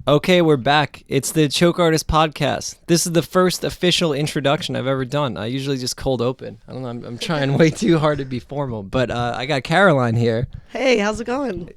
Okay, we're back. It's the Choke Artist Podcast. This is the first official introduction I've ever done. I usually just cold open. I don't know, I'm trying way too hard to be formal, but I got Caroline here. Hey, how's it going?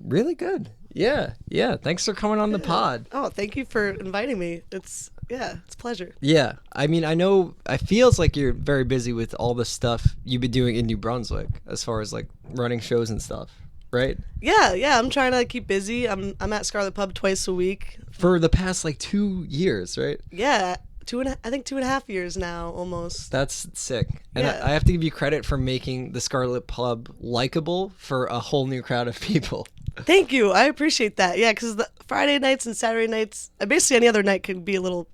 Really good. Yeah. Thanks for coming on the pod. Oh, thank you for inviting me. It's a pleasure. Yeah, I mean, I know, it feels like you're very busy with all the stuff you've been doing in New Brunswick as far as like running shows and stuff. Right? Yeah, I'm trying to keep busy. I'm at Scarlet Pub twice a week. For the past like 2 years, right? Yeah, I think 2.5 years now, almost. That's sick. And Yeah. I have to give you credit for making the Scarlet Pub likable for a whole new crowd of people. Thank you. I appreciate that. Yeah, because the Friday nights and Saturday nights, basically any other night could be a little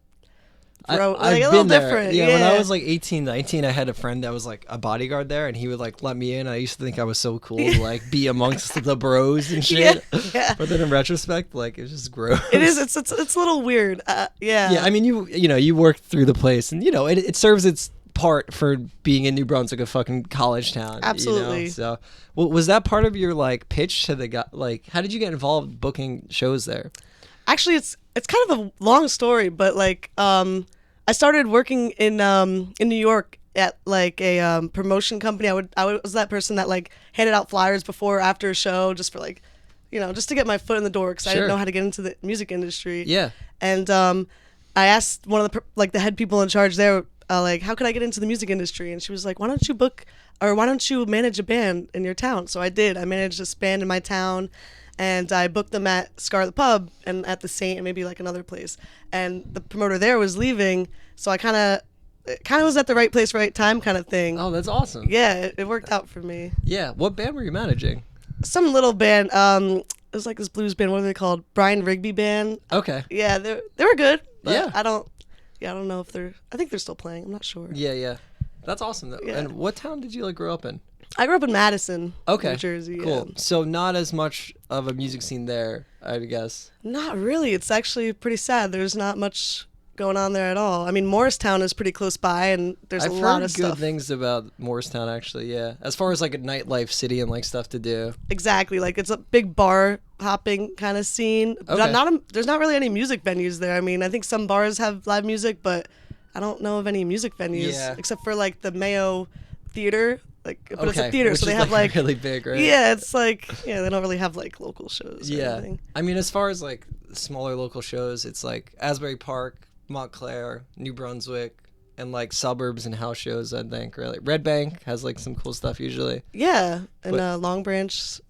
I've been there. different. Yeah, when I was like 18, 19, I had a friend that was like a bodyguard there, and he would like let me in. I used to think I was so cool to like be amongst the bros and shit. Yeah. But then in retrospect, like it's just gross. It is. It's a little weird. Yeah. Yeah, I mean, you worked through the place, and it serves its part for being in New Brunswick, a fucking college town. Absolutely. So, was that part of your like pitch to the guy? Like, how did you get involved booking shows there? Actually, it's kind of a long story, but like I started working in New York at like a promotion company. I was that person that like handed out flyers before or after a show, just for like, just to get my foot in the door, because I didn't know how to get into the music industry. Yeah. And I asked one of the head people in charge there, like, how could I get into the music industry? And she was like, why don't you manage a band in your town? So I did. I managed this band in my town. And I booked them at Scarlet Pub and at the Saint and maybe like another place. And the promoter there was leaving, so I kind of was at the right place, right time kind of thing. Oh, that's awesome. Yeah, it worked out for me. Yeah. What band were you managing? Some little band. It was like this blues band. What are they called? Brian Rigby Band. Okay. Yeah, they were good. But Yeah. I don't know if I think they're still playing. I'm not sure. Yeah. That's awesome though. Yeah. And what town did you like grow up in? I grew up in Madison, Okay. New Jersey. Cool. Yeah. So not as much of a music scene there, I guess. Not really. It's actually pretty sad. There's not much going on there at all. I mean, Morristown is pretty close by, and there's a lot of I've heard stuff. good things about Morristown, actually, yeah. As far as like a nightlife city and like stuff to do. Exactly. Like it's a big bar hopping kind of scene. Okay. There's not really any music venues there. I mean, I think some bars have live music, but I don't know of any music venues except for like the Mayo Theater. But it's a theater, which so they is, have like really big, right? Yeah, it's like they don't really have like local shows. Or anything. I mean, as far as like smaller local shows, it's like Asbury Park, Montclair, New Brunswick, and like suburbs and house shows. I think really Red Bank has like some cool stuff usually. Yeah, and Long Branch.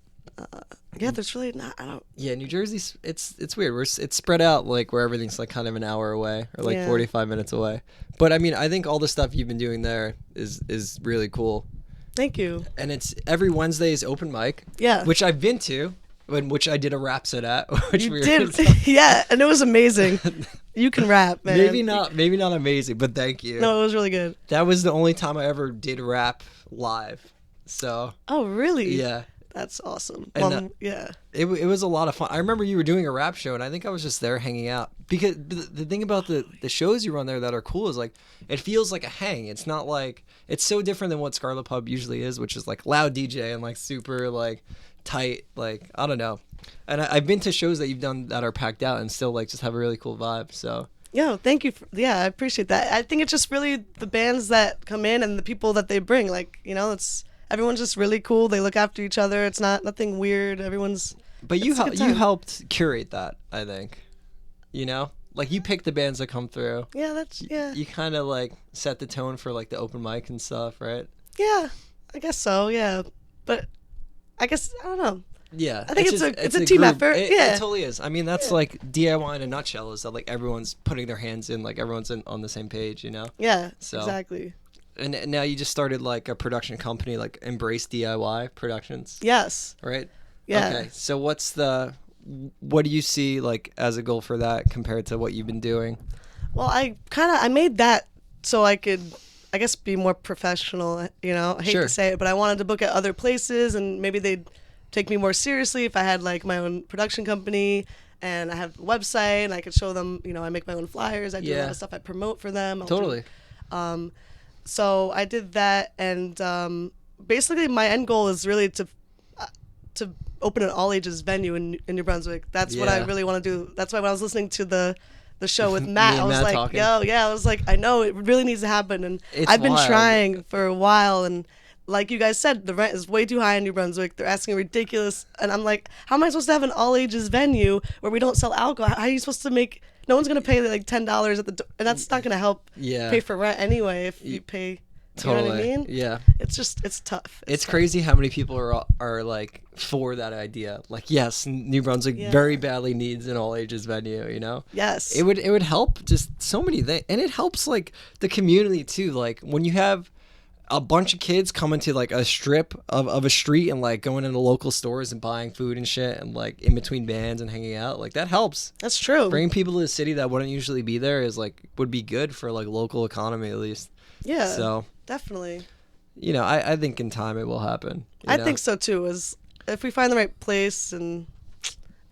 Yeah, there's really not. I don't. Yeah, New Jersey's it's weird. It's spread out like where everything's like kind of an hour away or like 45 minutes away. But I mean, I think all the stuff you've been doing there is really cool. Thank you. And it's every Wednesday is open mic. Yeah. Which I've been to, and which I did a rap set at. Which You did. Yeah, and it was amazing. You can rap, man. Maybe not amazing, but thank you. No, it was really good. That was the only time I ever did rap live. So. Oh, really? Yeah. That's awesome. And, yeah. It was a lot of fun. I remember you were doing a rap show, and I think I was just there hanging out. Because the thing about the shows you run there that are cool is, like, it feels like a hang. It's not like... It's so different than what Scarlet Pub usually is, which is, like, loud DJ and, like, super, like, tight. Like, I don't know. And I've been to shows that you've done that are packed out and still, like, just have a really cool vibe, so... Yeah, thank you. I appreciate that. I think it's just really the bands that come in and the people that they bring. Like, it's... Everyone's just really cool. They look after each other. It's nothing weird. Everyone's. But you helped curate that, I think. Like you picked the bands that come through. Yeah, You kind of like set the tone for like the open mic and stuff, right? Yeah, I guess so. Yeah, but I guess I don't know. Yeah, I think it's a team effort. It totally is. I mean, that's like DIY in a nutshell. Is that like everyone's putting their hands in, like everyone's on the same page, Yeah, so, exactly. And now you just started like a production company, like Embrace DIY Productions. Yes. Right? Yeah. Okay. So what do you see like as a goal for that compared to what you've been doing? Well, I made that so I could, I guess, be more professional. I hate to say it, but I wanted to book at other places and maybe they'd take me more seriously if I had like my own production company and I have a website and I could show them, I make my own flyers. I do a lot of stuff. I promote for them. Totally. So I did that, and basically my end goal is really to to open an all ages venue in New Brunswick. That's what I really want to do. That's why when I was listening to the show with Matt, I was like, talking. I was like, I know it really needs to happen, and I've been trying for a while, and like you guys said, the rent is way too high in New Brunswick. They're asking ridiculous, and I'm like, how am I supposed to have an all ages venue where we don't sell alcohol? How are you supposed to make? No one's gonna pay like $10 at the door, and that's not gonna help pay for rent anyway if you pay. Totally. You know what I mean? Yeah. It's tough. It's crazy how many people are like for that idea. Like, yes, New Brunswick very badly needs an all ages venue, you know? Yes. It would help just so many things. And it helps like the community too. Like when you have a bunch of kids coming to like a strip of a street and like going into local stores and buying food and shit and like in between bands and hanging out, like that helps. That's true. Bringing people to the city that wouldn't usually be there is like would be good for like local economy at least. Yeah. So definitely. You know, I think in time it will happen. I think so too. Is if we find the right place and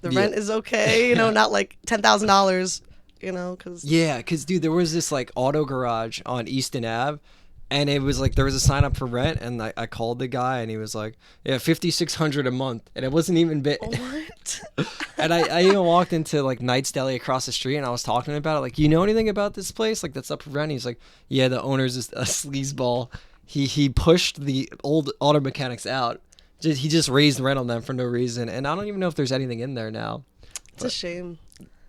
the rent is okay, you know, not like $10,000, you know, because dude, there was this like auto garage on Easton Ave, and it was like there was a sign up for rent, and I called the guy, and he was like, yeah, $5,600 a month, and it wasn't even what? And I even walked into like Knight's Deli across the street, and I was talking to him about it, like, you know anything about this place like that's up for rent? He's like, yeah, the owner's a sleazeball. He pushed the old auto mechanics out. He just raised rent on them for no reason, and I don't even know if there's anything in there now. It's a shame.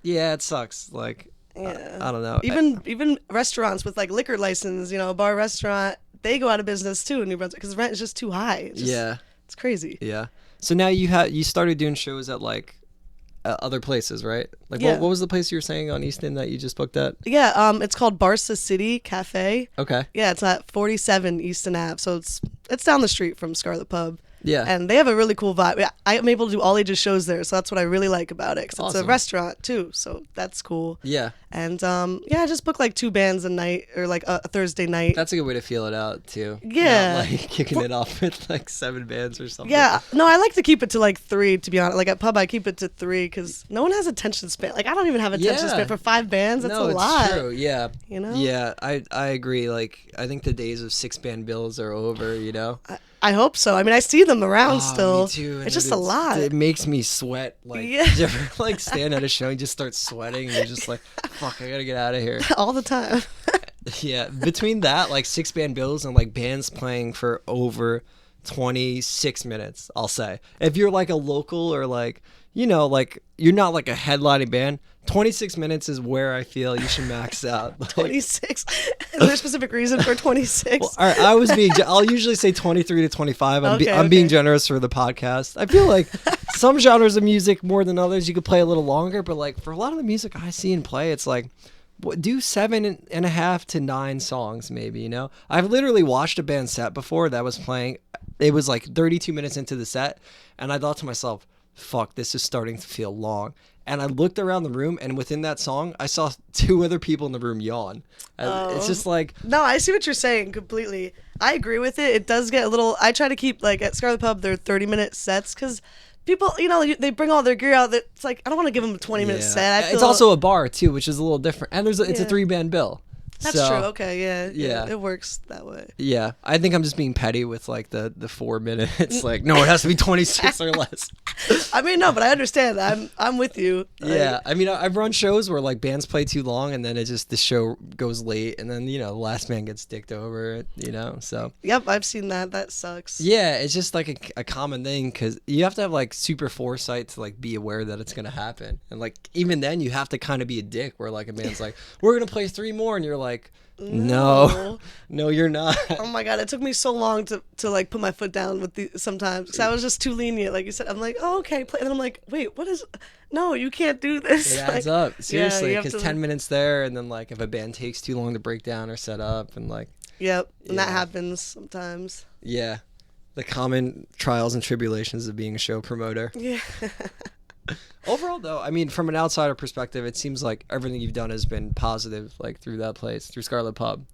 Yeah, it sucks. Like, I don't know. Even restaurants with like liquor license, you know, a bar restaurant, they go out of business too in New Brunswick because rent is just too high. It's crazy. Yeah. So now you started doing shows at like other places, right? Like what was the place you were saying on Easton that you just booked at? Yeah, it's called Barca City Cafe. Okay. Yeah, it's at 47 Easton Ave, so it's down the street from Scarlet Pub. Yeah. And they have a really cool vibe. I'm able to do all ages shows there, so that's what I really like about it. Because it's a restaurant too, so that's cool. Yeah. And I just book like 2 bands a night or like a Thursday night. That's a good way to feel it out too. Yeah. Not like kicking it off with like 7 bands or something. Yeah. No, I like to keep it to like 3, to be honest. Like at pub, I keep it to 3 because no one has attention span. Like I don't even have attention span for 5 bands. That's a lot. It's true. Yeah. You know. Yeah, I agree. Like I think the days of 6-band bills are over. You know. I hope so. I mean, I see them around still. Me too. It's just a lot. It makes me sweat. Like, you ever like stand at a show and just start sweating and you're just like, fuck, I gotta get out of here. All the time. Yeah. Between that, like 6-band bills and like bands playing for over 26 minutes, I'll say. If you're like a local or like, you know, like you're not like a headlining band, 26 minutes is where I feel you should max out. Like, 26? Is there a specific reason for 26? Well, all right, I'll usually say 23 to 25. I'm being generous for the podcast. I feel like some genres of music more than others, you could play a little longer, but like for a lot of the music I see and play, it's like, do 7.5 to 9 songs maybe, you know? I've literally watched a band set before that was playing. It was like 32 minutes into the set, and I thought to myself, fuck, this is starting to feel long. And I looked around the room, and within that song, I saw 2 other people in the room yawn. It's just like... No, I see what you're saying completely. I agree with it. It does get a little... I try to keep, like, at Scarlet Pub, they're 30-minute sets, because people, you know, they bring all their gear out. It's like, I don't want to give them a 20-minute set. It's also a bar, too, which is a little different. And it's a 3-band bill. That's true. Okay, yeah. It works that way. Yeah. I think I'm just being petty with, like, the 4 minutes. Like, no, it has to be 26 or less. I mean, no, but I understand. I'm with you. Yeah. I mean, I've run shows where, like, bands play too long, and then the show goes late, and then, you know, the last man gets dicked over, you know, so. Yep, I've seen that. That sucks. Yeah, it's just, like, a common thing, because you have to have, like, super foresight to, like, be aware that it's going to happen. And, like, even then, you have to kind of be a dick, where, like, a band's like, we're going to play 3 more, and you're like, no, you're not. Oh my god, it took me so long to like put my foot down with sometimes because I was just too lenient. Like you said, I'm like, oh, okay, play. And I'm like, wait, what is? No, you can't do this. It adds up seriously because 10 minutes there, and then like if a band takes too long to break down or set up, and like. Yep, and that happens sometimes. Yeah, the common trials and tribulations of being a show promoter. Yeah. Overall, though, I mean, from an outsider perspective, it seems like everything you've done has been positive, like through that place, through Scarlet Pub.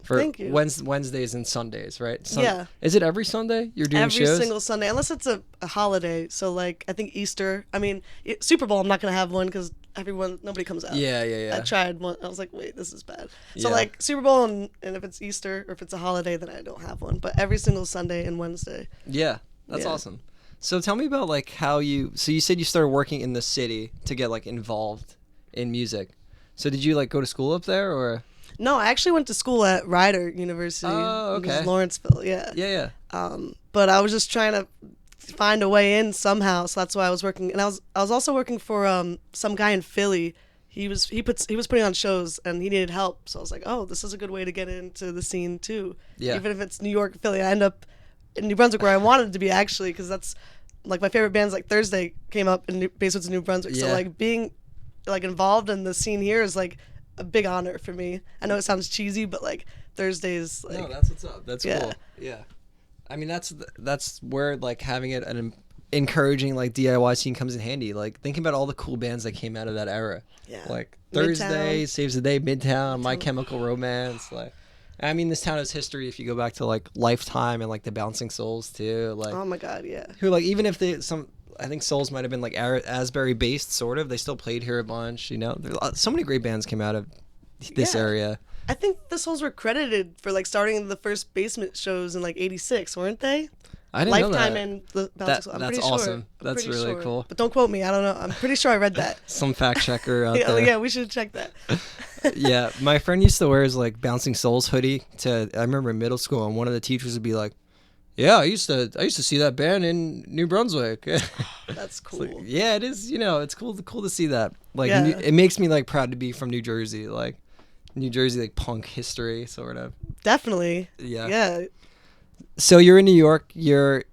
For Thank you. Wednesdays and Sundays, right? Yeah. Is it every Sunday you're doing shows? Every single Sunday, unless it's a holiday. So, like, I think Easter. I mean, Super Bowl, I'm not going to have one because nobody comes out. Yeah. I tried one. I was like, wait, this is bad. So, like, Super Bowl and if it's Easter or if it's a holiday, then I don't have one. But every single Sunday and Wednesday. Yeah, that's awesome. So tell me about like so you said you started working in the city to get like involved in music. So did you like go to school up there or? No, I actually went to school at Rider University. Oh, okay. Which is Lawrenceville, yeah. Yeah. But I was just trying to find a way in somehow, so that's why I was working. And I was also working for some guy in Philly. He was putting on shows and he needed help, so I was like, oh, this is a good way to get into the scene too. Yeah. Even if it's New York, Philly, I end up in New Brunswick where I wanted to be actually, because that's like my favorite bands. Like Thursday came up in Basswoods in New Brunswick, so like being like involved in the scene here is like a big honor for me. I know it sounds cheesy, but like Thursdays, like, no, that's what's up. That's yeah. cool. Yeah. I mean, that's where like having an encouraging like DIY scene comes in handy. Like thinking about all the cool bands that came out of that era. Yeah. Like Midtown. Thursday, Saves the Day, Midtown, My Chemical Romance. Like, I mean, this town has history if you go back to like Lifetime and like the Bouncing Souls too. Like, Oh my God, yeah. who like even if I think Souls might have been like Asbury based sort of. They still played here a bunch. You know, so many great bands came out of this area. I think the Souls were credited for like starting the first Basement shows in like '86, weren't they? I didn't Lifetime know that. and the Bouncing Souls. I'm That's pretty awesome. Sure. That's really cool. But don't quote me. I don't know. I'm pretty sure I read that. Some fact checker out Yeah, there. yeah, we should check that. Yeah, my friend used to wear his like Bouncing Souls hoodie I remember in middle school, and one of the teachers would be like, "Yeah, I used to see that band in New Brunswick." That's cool. Like, yeah, it is. You know, it's cool to see that. Like, Yeah. it makes me like proud to be from New Jersey. Like, New Jersey like punk history sort of. Definitely. Yeah. Yeah. So you're in New York. You're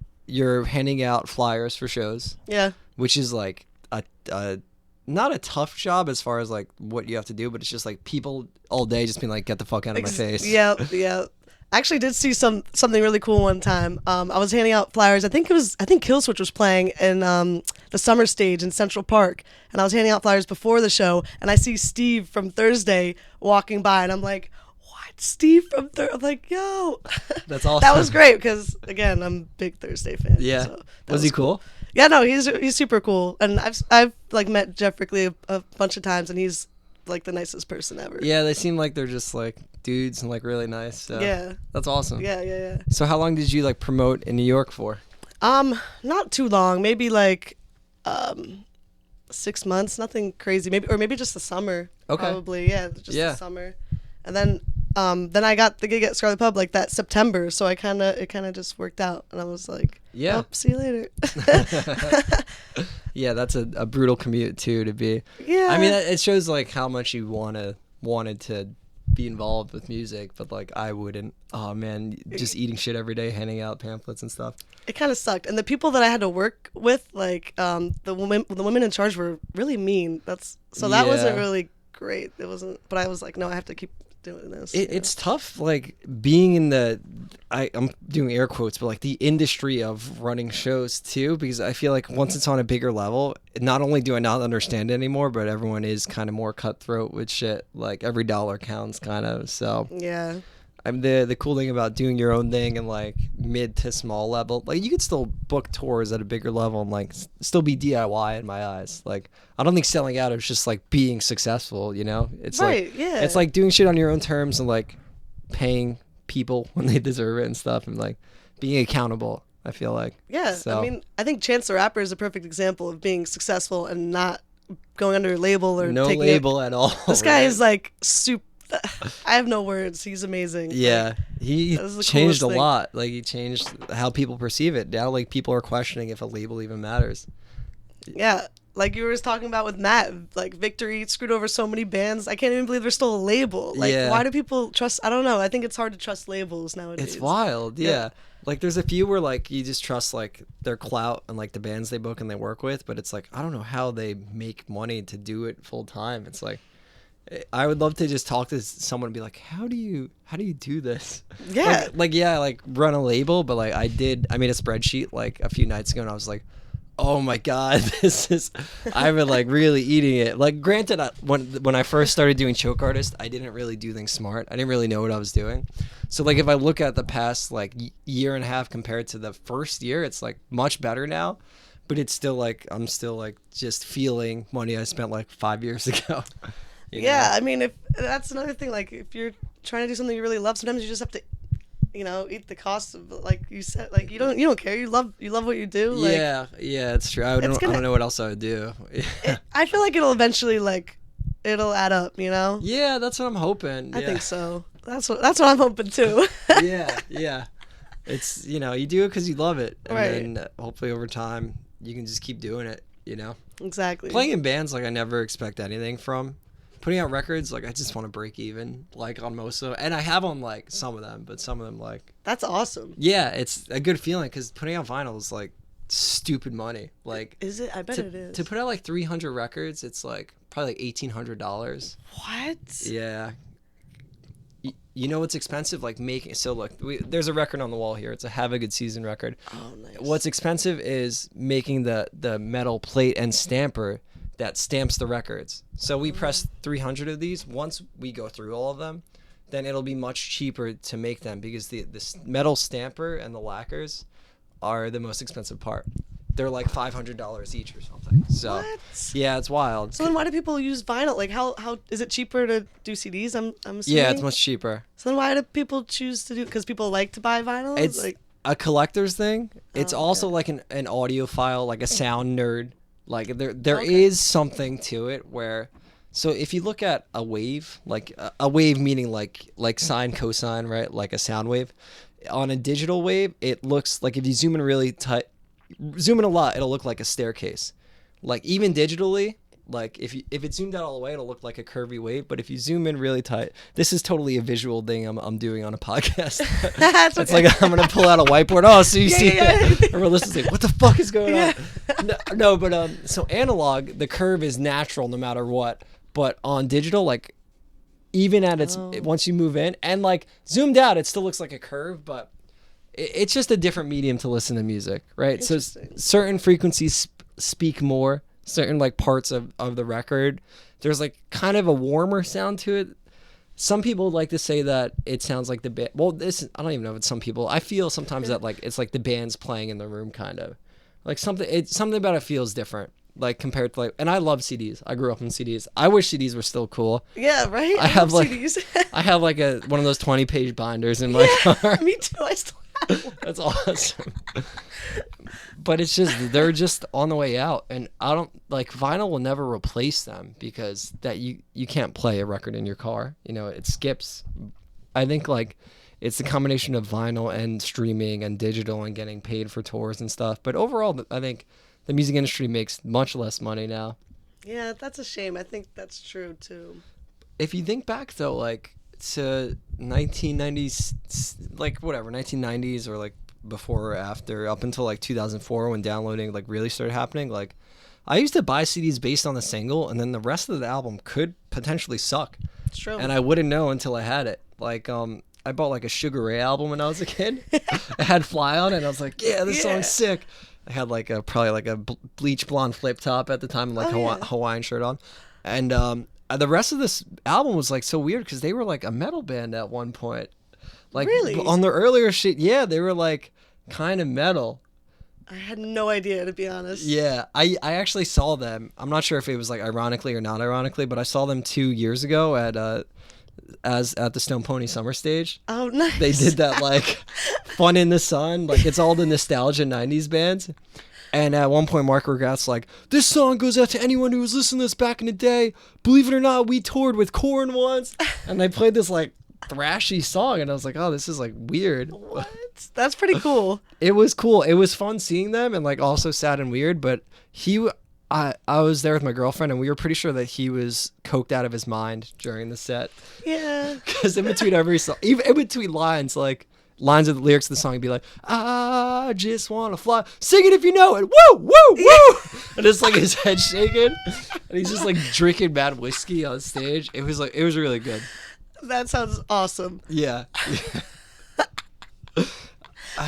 handing out flyers for shows, Yeah. which is like a not a tough job as far as like what you have to do, but it's just like people all day just being like, get the fuck out of my face. Yeah. I actually did see something really cool one time. I was handing out flyers. I think Killswitch was playing in the summer stage in Central Park, and I was handing out flyers before the show, and I see Steve from Thursday walking by, and I'm like, what? Steve from Thursday? I'm like, yo. That's awesome. That was great because again, I'm a big Thursday fan. Yeah. So was he cool? Yeah, no, he's super cool, and I've like met Jeff Rickley a bunch of times, and he's like the nicest person ever. Yeah, they seem like they're just like dudes and like really nice. So Yeah. that's awesome. Yeah. So how long did you like promote in New York for? Not too long. Maybe like 6 months. Nothing crazy. Maybe just the summer. Okay. Probably. Yeah, just the summer. And then I got the gig at Scarlet Pub like that September, so it kind of just worked out, and I was like, Yeah. oh, see you later. Yeah, that's a brutal commute too to be. Yeah. I mean, it shows like how much you wanted to be involved with music, but like I wouldn't. Oh man, just eating shit every day, handing out pamphlets and stuff. It kind of sucked, and the people that I had to work with, like the women in charge were really mean. That wasn't really great. It wasn't, but I was like, no, I have to keep doing this. It's tough, like being in I'm doing air quotes, but like the industry of running shows too, because I feel like once it's on a bigger level, not only do I not understand it anymore, but everyone is kind of more cutthroat with shit. Like every dollar counts, kind of. So Yeah. I'm the cool thing about doing your own thing and like mid to small level, like you could still book tours at a bigger level and like still be DIY in my eyes. Like I don't think selling out is just like being successful, you know? It's Right, like yeah. it's like doing shit on your own terms and like paying people when they deserve it and stuff, and like being accountable, I feel like. Yeah. So, I mean, I think Chance the Rapper is a perfect example of being successful and not going under a label or no taking label at all. This guy right? is like super. I have no words. He's amazing. Yeah, Like, he that was the changed coolest a thing. lot. Like he changed how people perceive it. Now like people are questioning if a label even matters. Yeah. Like you were just talking about with Matt, like Victory screwed over so many bands. I can't even believe there's still a label. Like, Yeah. why do people trust? I don't know. I think it's hard to trust labels nowadays. It's wild, yeah. Like there's a few where like you just trust like their clout and like the bands they book and they work with, but it's like I don't know how they make money to do it full time. It's like I would love to just talk to someone and be like, how do you do this? Yeah. Like run a label, but like I made a spreadsheet like a few nights ago and I was like, oh my god, I've been like really eating it. Like granted, when I first started doing Choke Artist, I didn't really do things smart. I didn't really know what I was doing. So like if I look at the past like year and a half compared to the first year, it's like much better now. But it's still like I'm still like just feeling money I spent like 5 years ago. You know? Yeah. I mean, if that's another thing. Like if you're trying to do something you really love, sometimes you just have to you know, eat the cost of, like you said, like you don't care. You love what you do. Like, yeah, it's true. I don't know what else I would do. I feel like it'll eventually, like, it'll add up, you know? Yeah, that's what I'm hoping. I think so. That's what I'm hoping too. Yeah. It's, you know, you do it because you love it, and Right. then hopefully over time you can just keep doing it, you know? Exactly. Playing in bands, like, I never expect anything from. Putting out records, like, I just want to break even, like, on most of them. And I have on, like, some of them, but some of them, like... That's awesome. Yeah, it's a good feeling, because putting out vinyl is, like, stupid money. Like... Is it? I bet it is. To put out, like, 300 records, it's, like, probably, like, $1,800. What? Yeah. You know what's expensive? Like, making... So, look, there's a record on the wall here. It's a Have a Good Season record. Oh, nice. What's expensive is making the metal plate and stamper that stamps the records. So we press 300 of these. Once we go through all of them, then it'll be much cheaper to make them, because the metal stamper and the lacquers are the most expensive part. They're like $500 each or something. So What? yeah, it's wild. So then why do people use vinyl? Like, how is it cheaper to do CDs? I'm assuming. Yeah, it's much cheaper. So then why do people choose to do? Because people like to buy vinyl. It's like, a collector's thing. It's Oh, also okay. like an audiophile, like a sound nerd. Like there Okay. is something to it where, so if you look at a wave, like a wave meaning like sine, cosine, right? Like a sound wave. On a digital wave, it looks like, if you zoom in really tight, zoom in a lot, it'll look like a staircase. Like, even digitally, like if it zoomed out all the way, it'll look like a curvy wave. But if you zoom in really tight, this is totally a visual thing I'm doing on a podcast. That's It's okay. like I'm gonna pull out a whiteboard. Oh, so you see yeah. it. And we're listening. What the fuck is going on? No, but so analog, the curve is natural no matter what. But on digital, like, even at its once you move in and like zoomed out, it still looks like a curve, but it's just a different medium to listen to music, right? So certain frequencies speak more. Certain, like, parts of the record, there's, like, kind of a warmer sound to it. Some people like to say that it sounds like the band. Well, I don't even know if it's some people. I feel sometimes that, like, it's like the band's playing in the room, kind of. Like, something about it feels different, like, compared to, like, and I love CDs. I grew up on CDs. I wish CDs were still cool. Yeah, right. I have love like CDs. I have like one of those 20-page binders in my car. Me too. I still have one. That's awesome. But it's just, they're just on the way out, and I don't, like, vinyl will never replace them, because that you can't play a record in your car. You know, it skips. I think, like, it's the combination of vinyl and streaming and digital and getting paid for tours and stuff. But overall, I think the music industry makes much less money now. Yeah, that's a shame. I think that's true too. If you think back, though, like, to 1990s, like, whatever, 1990s, or like before or after, up until like 2004, when downloading like really started happening, like, I used to buy CDs based on the single, and then the rest of the album could potentially suck, It's true. and I wouldn't know until I had it. Like, I bought like a Sugar Ray album when I was a kid. It had Fly on it, and I was like, yeah, this song's sick. I had like probably like a bleach blonde flip top at the time, like Hawaiian shirt on, and the rest of this album was like so weird, because they were like a metal band at one point. Like, really? On their earlier shit, yeah, they were like kind of metal. I had no idea, to be honest. Yeah, I actually saw them. I'm not sure if it was like ironically or not ironically, but I saw them 2 years ago at the Stone Pony Summer Stage. Oh, nice. They did that like Fun in the Sun, like, it's all the nostalgia 90s bands. And at one point, Mark Regat's like, this song goes out to anyone who was listening to this back in the day. Believe it or not, we toured with Korn once. And they played this like thrashy song, and I was like, oh, this is like weird. What? That's pretty cool. It was cool. It was fun seeing them, and like also sad and weird. But I was there with my girlfriend, and we were pretty sure that he was coked out of his mind during the set. Yeah. Because in between every song, even in between lines, like lines of the lyrics of the song, would be like, I just want to fly. Sing it if you know it. Woo, woo, woo. And it's like his head shaking, and he's just like drinking mad whiskey on stage. It was really good. That sounds awesome. Yeah.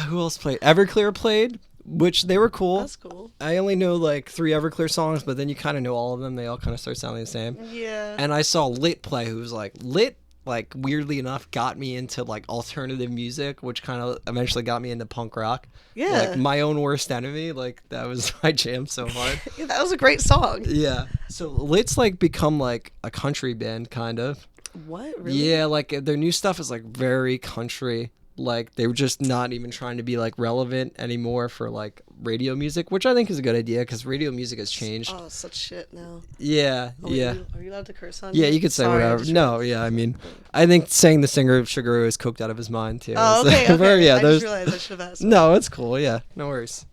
Who else played? Everclear played, which they were cool. That's cool. I only know like 3 Everclear songs, but then you kind of know all of them. They all kind of start sounding the same. Yeah. And I saw Lit play, who was like, Lit, like, weirdly enough, got me into like alternative music, which kind of eventually got me into punk rock. Yeah. Like, My Own Worst Enemy, like, that was my jam so hard. Yeah, that was a great song. Yeah. So Lit's like become like a country band, kind of. What? Really? Yeah, like their new stuff is like very country. Like they were just not even trying to be like relevant anymore for like radio music, which I think is a good idea because radio music has changed. Oh, such shit now. Yeah, yeah. Are you allowed to curse on? Yeah, here? you could say Sorry, whatever. No, yeah, I mean, I think saying the singer of Sugar Ray is coked out of his mind too. Oh, So, okay. yeah, I just realized I should have asked. No, it's cool. Yeah, no worries.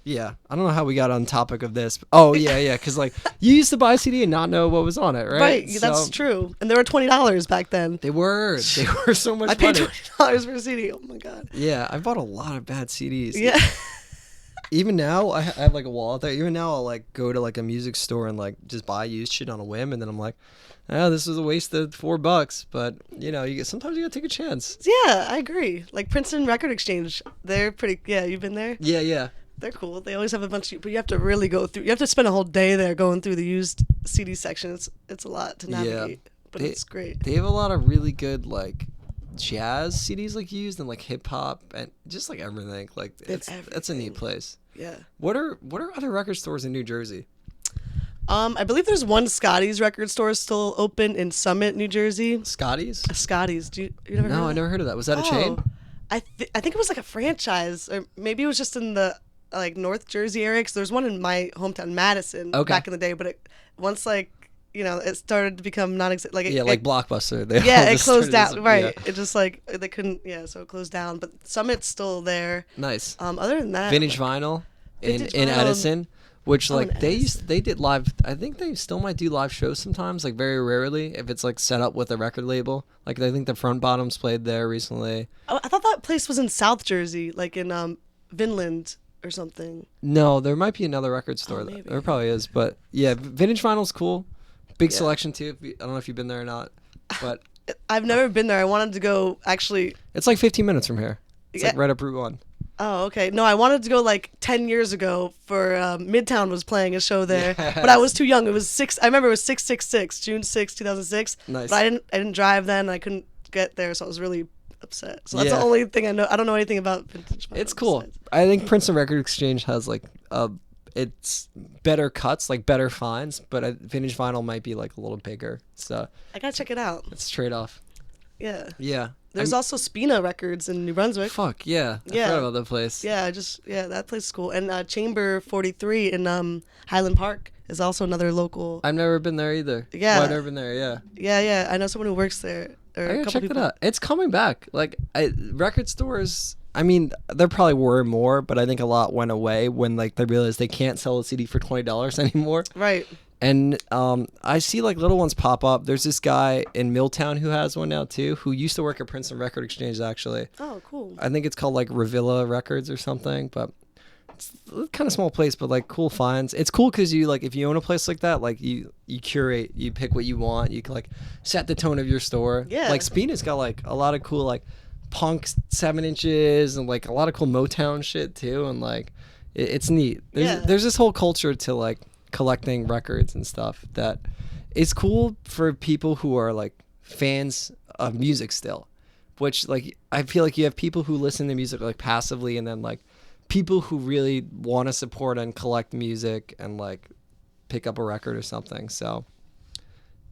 Yeah, I don't know how we got on topic of this. But, oh, yeah, because like you used to buy a CD and not know what was on it, right? Right, So, that's true. And they were $20 back then. They were so much. I paid money. $20 for a CD. Oh my god. Yeah, I bought a lot of bad CDs. Yeah. Even now, I have like a wallet there. Even now, I'll like go to like a music store and like just buy used shit on a whim, and then I'm like, oh, this was a waste of $4. But you know, sometimes you gotta take a chance. Yeah, I agree. Like Princeton Record Exchange, they're pretty. Yeah, you've been there. Yeah. They're cool. They always have a bunch of, but you have to really go through. You have to spend a whole day there going through the used CD section. It's a lot to navigate, but it's great. They have a lot of really good like jazz CDs like used and like hip hop and just like everything. Like it's a neat place. Yeah. What are other record stores in New Jersey? I believe there's one Scotty's record store still open in Summit, New Jersey. Scotty's? Scotty's. You never heard of that? I never heard of that. Was that a chain? I think it was like a franchise, or maybe it was just in the like North Jersey area. Cause there's one in my hometown, Madison, back in the day. But once like it started to become non-existent. Like like Blockbuster. It closed down. Right. Yeah. It just like they couldn't. Yeah, so it closed down. But Summit's still there. Nice. Other than that, Vintage Vinyl in Edison. Which like they did live. I think they still might do live shows sometimes, like very rarely if it's like set up with a record label. Like I think the Front Bottoms played there recently. Oh, I thought that place was in South Jersey, like in Vinland or something. No, there might be another record store. There probably is, but yeah, Vintage Vinyl's cool. Big selection too. I don't know if you've been there or not, but I've never been there. I wanted to go actually. It's like 15 minutes from here. It's like right up Route 1. Oh, okay. No, I wanted to go like 10 years ago for Midtown was playing a show there, but I was too young. It was I remember it was 666, June 6, 2006. Nice. But I didn't drive then. And I couldn't get there, so I was really upset. So that's the only thing I know. I don't know anything about vintage vinyl. It's cool. I think Princeton Record Exchange has like it's better cuts, like better finds, but vintage vinyl might be like a little bigger. So I gotta check it out. It's trade off. Yeah. Yeah. There's also Spina Records in New Brunswick. Fuck yeah. I forgot about that place. Yeah, that place is cool. And Chamber 43 in Highland Park is also another local. I've never been there either. Yeah. Well, I've never been there, yeah. Yeah. I know someone who works there. I gotta check that out. It's coming back. Like record stores, I mean, there probably were more, but I think a lot went away when like they realized they can't sell a CD for $20 anymore. Right. And I see like little ones pop up. There's this guy in Milltown who has one now too, who used to work at Princeton Record Exchange actually. Oh, cool. I think it's called like Revilla Records or something, but it's a kind of small place, but like cool finds. It's cool because you like if you own a place like that, like you curate, you pick what you want, you can like set the tone of your store. Yeah. Like Spina's got like a lot of cool like punk 7 inches and like a lot of cool Motown shit too, and like it's neat. There's this whole culture to like collecting records and stuff that is cool for people who are like fans of music still, which like I feel like you have people who listen to music like passively and then like people who really want to support and collect music and like pick up a record or something. So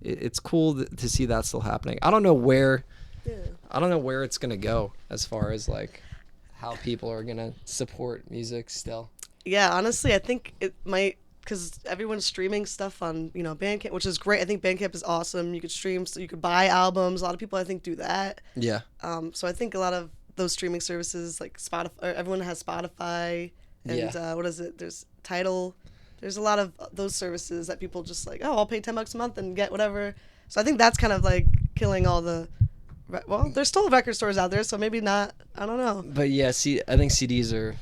it's cool to see that still happening. I don't know where it's gonna go as far as like how people are gonna support music still. Yeah, honestly, I think it might, because everyone's streaming stuff on Bandcamp, which is great. I think Bandcamp is awesome. You could stream, so you could buy albums. A lot of people I think do that. Yeah. So I think a lot of those streaming services like Spotify, or everyone has Spotify, and what is it? There's Tidal. There's a lot of those services that people just like, oh, I'll pay $10 a month and get whatever. So I think that's kind of like killing all the. Well, there's still record stores out there, so maybe not. I don't know. But yeah, I think CDs are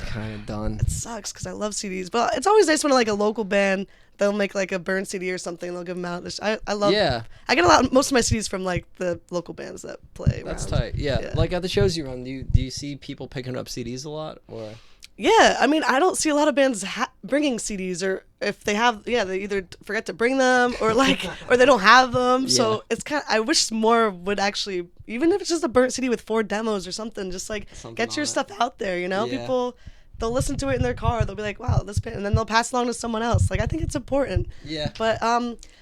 kind of done. It sucks because I love CDs, but it's always nice when like a local band, they'll make like a burn CD or something, they'll give them out. I love. Yeah. I get most of my CDs from like the local bands that play. That's tight. Yeah. Like at the shows you run, do you see people picking up CDs a lot or? Yeah, I mean, I don't see a lot of bands bringing CDs, or if they have, they either forget to bring them or like, or they don't have them. Yeah. So it's kind of, I wish more would actually, even if it's just a burnt CD with 4 demos or something, just like get your stuff out there, Yeah. they'll listen to it in their car. They'll be like, wow, this band, and then they'll pass it along to someone else. Like, I think it's important. Yeah. But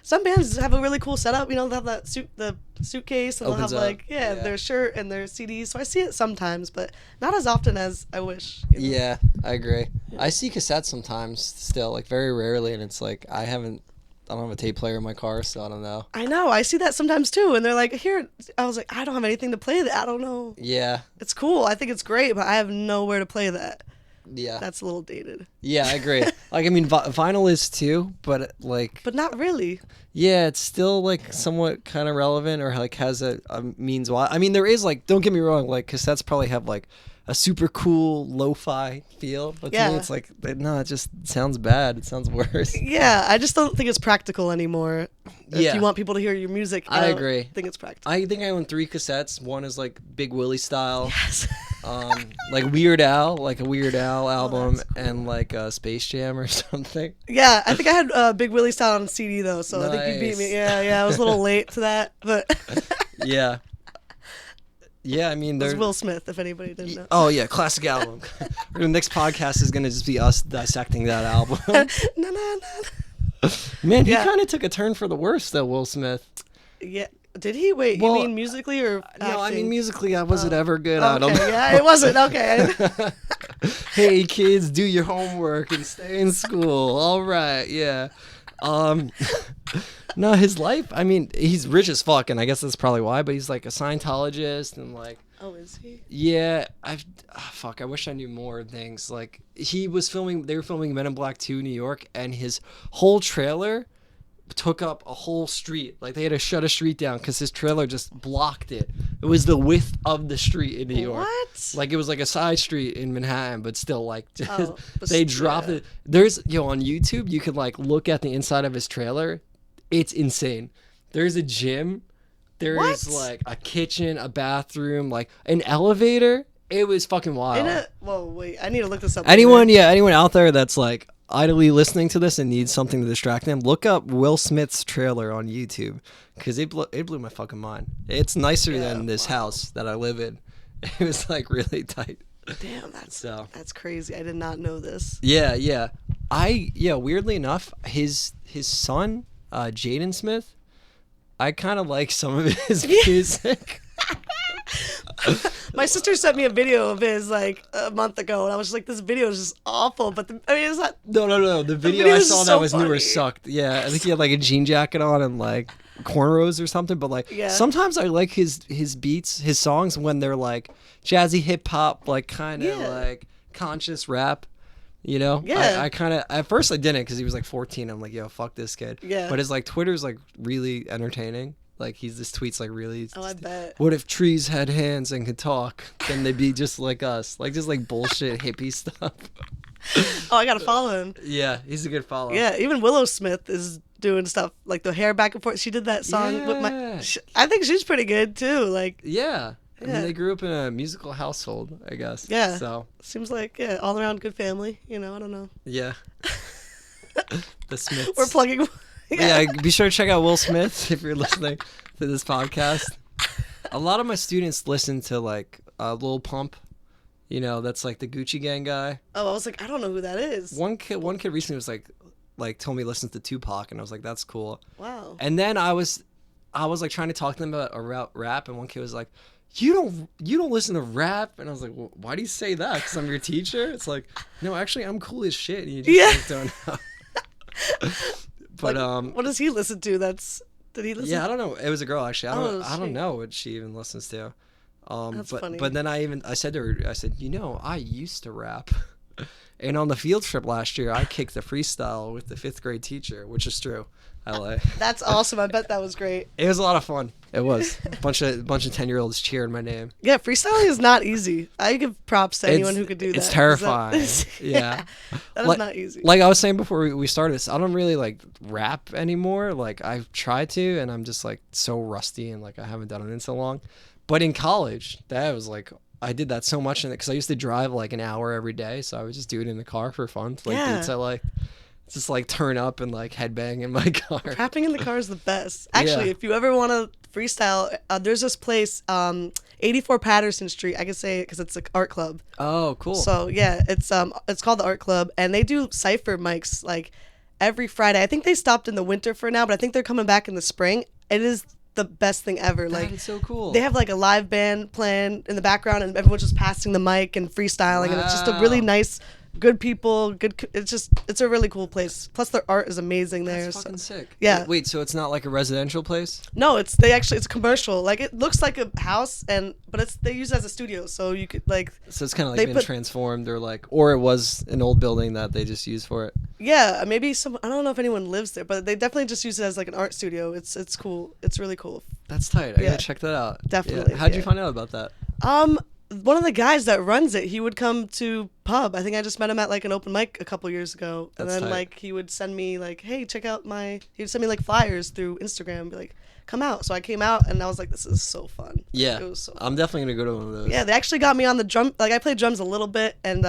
some bands have a really cool setup. You know, they'll have the suitcase, and Opens they'll have up. their shirt and their CDs. So I see it sometimes, but not as often as I wish. You know? Yeah, I agree. I see cassettes sometimes still, like very rarely, and it's like I don't have a tape player in my car, so I don't know. I know. I see that sometimes too, and they're like, here. I was like, I don't have anything to play that. I don't know. Yeah. It's cool. I think it's great, but I have nowhere to play that. Yeah. That's a little dated. Yeah, I agree. Like, I mean, vinyl is too, but like. But not really. Yeah, it's still like somewhat kind of relevant, or like has a means why. I mean, there is like, don't get me wrong, like cassettes probably have like a super cool lo-fi feel, but to me it's like, no, it just sounds bad. It sounds worse. Yeah, I just don't think it's practical anymore. Yeah. If you want people to hear your music, I agree. I think it's practical. I think I own 3 cassettes. One is like Big Willie style. Yes. Like Weird Al, like a Weird Al album, that's cool. and like Space Jam or something. Yeah, I think I had Big Willie style on CD though, so I think you beat me. Yeah, I was a little late to that, but Yeah. Yeah, I mean, it was there's Will Smith, if anybody didn't know. Oh yeah, classic album. The next podcast is gonna just be us dissecting that album. No. Man, he Yeah. kind of took a turn for the worse though, Will Smith. Yeah. Did he? Wait, Well, you mean musically or acting? No, I mean musically, was it ever good? I don't know. Yeah, it wasn't. Okay. Hey kids, do your homework and stay in school. All right, yeah. No, his life, I mean, he's rich as fuck, and I guess that's probably why, but he's like a Scientologist, and like, Oh, is he? yeah, fuck, I wish I knew more things. Like, they were filming Men in Black 2 New York, and his whole trailer took up a whole street. Like, they had to shut a street down because his trailer just blocked it. It was the width of the street in New York. What? Like, it was like a side street in Manhattan, but still, like, just, but they dropped it. There's, on YouTube, you can, like, look at the inside of his trailer. It's insane. There's a gym. There is, like, a kitchen, a bathroom, like, an elevator. It was fucking wild. Whoa, wait. I need to look this up. Anyone out there that's, like, idly listening to this and needs something to distract them, look up Will Smith's trailer on YouTube, because it blew my fucking mind. It's nicer than this house that I live in. It was, like, really tight. Damn, that's crazy. I did not know this. Yeah. Weirdly enough, his son, Jaden Smith, I kind of like some of his music. My sister sent me a video of his like a month ago, and I was just like, "This video is just awful." But it's not. No. The video I saw that was newer sucked. Yeah, I think he had like a jean jacket on and like cornrows or something. But like sometimes I like his beats, his songs when they're like jazzy hip hop, like kind of like conscious rap. You know, I kind of at first I didn't because he was like 14. I'm like, yo, fuck this kid. Yeah. But his like Twitter's like really entertaining. Like this tweets like really. Oh, I bet. What if trees had hands and could talk? Then they'd be just like us, like just like bullshit hippie stuff. Oh, I gotta follow him. Yeah, he's a good follow. Yeah, even Willow Smith is doing stuff like the hair back and forth. She did that song with I think she's pretty good too. Like. Yeah. I mean, they grew up in a musical household, I guess. Yeah. So seems like all around good family. You know, I don't know. Yeah. The Smiths. We're plugging. Yeah, be sure to check out Will Smith if you're listening to this podcast. A lot of my students listen to like Lil Pump. You know, that's like the Gucci Gang guy. Oh, I was like, I don't know who that is. One kid recently was like told me he listens to Tupac, and I was like, that's cool. Wow. And then I was like trying to talk to them about rap, and one kid was like, you don't listen to rap, and I was like, well, why do you say that? Because I'm your teacher? It's like, no, actually, I'm cool as shit. And you just like, don't know. But like, what does he listen to? Did he listen? Yeah, I don't know. It was a girl actually. I don't know what she even listens to. That's funny. But then I said to her, I used to rap. And on the field trip last year, I kicked the freestyle with the 5th grade teacher, which is true. I like. That's awesome. I bet that was great. It was a lot of fun. It was a bunch of 10-year-olds cheering my name. Yeah, freestyling is not easy. I give props to anyone who could do that. It's terrifying. Yeah. That is not easy. Like I was saying before we started this, I don't really like rap anymore. Like I've tried to, and I'm just like so rusty, and like I haven't done it in so long. But in college, that was like I did that so much in it because I used to drive like an hour every day, so I would just do it in the car for fun. Like beats I like. Just like turn up and like headbang in my car. Rapping in the car is the best. Actually, if you ever want to freestyle, there's this place. 84 Patterson Street. I can say it because it's an art club. Oh, cool. So yeah, it's called the Art Club, and they do cypher mics like every Friday. I think they stopped in the winter for now, but I think they're coming back in the spring. It is the best thing ever. That is so cool. They have like a live band playing in the background, and everyone's just passing the mic and freestyling, and it's just a really nice, good people. It's a really cool place. Plus, their art is amazing there. That's fucking sick. Yeah. Wait, so it's not like a residential place? No, it's a commercial. Like it looks like a house, but they use it as a studio, so you could like. So it's kind of like been transformed, or it was an old building that they just used for it. Yeah, maybe I don't know if anyone lives there, but they definitely just use it as like an art studio. It's cool. It's really cool. That's tight. I gotta check that out. Definitely. Yeah. How'd you find out about that? One of the guys that runs it, he would come to Pub. I think I just met him at like an open mic a couple years ago. And then like he would send me like, hey, check out he'd send me like flyers through Instagram and be like, come out. So I came out and I was like, this is so fun. Yeah. It was so fun. I'm definitely gonna go to one of those. Yeah, they actually got me on the drum. Like I played drums a little bit, and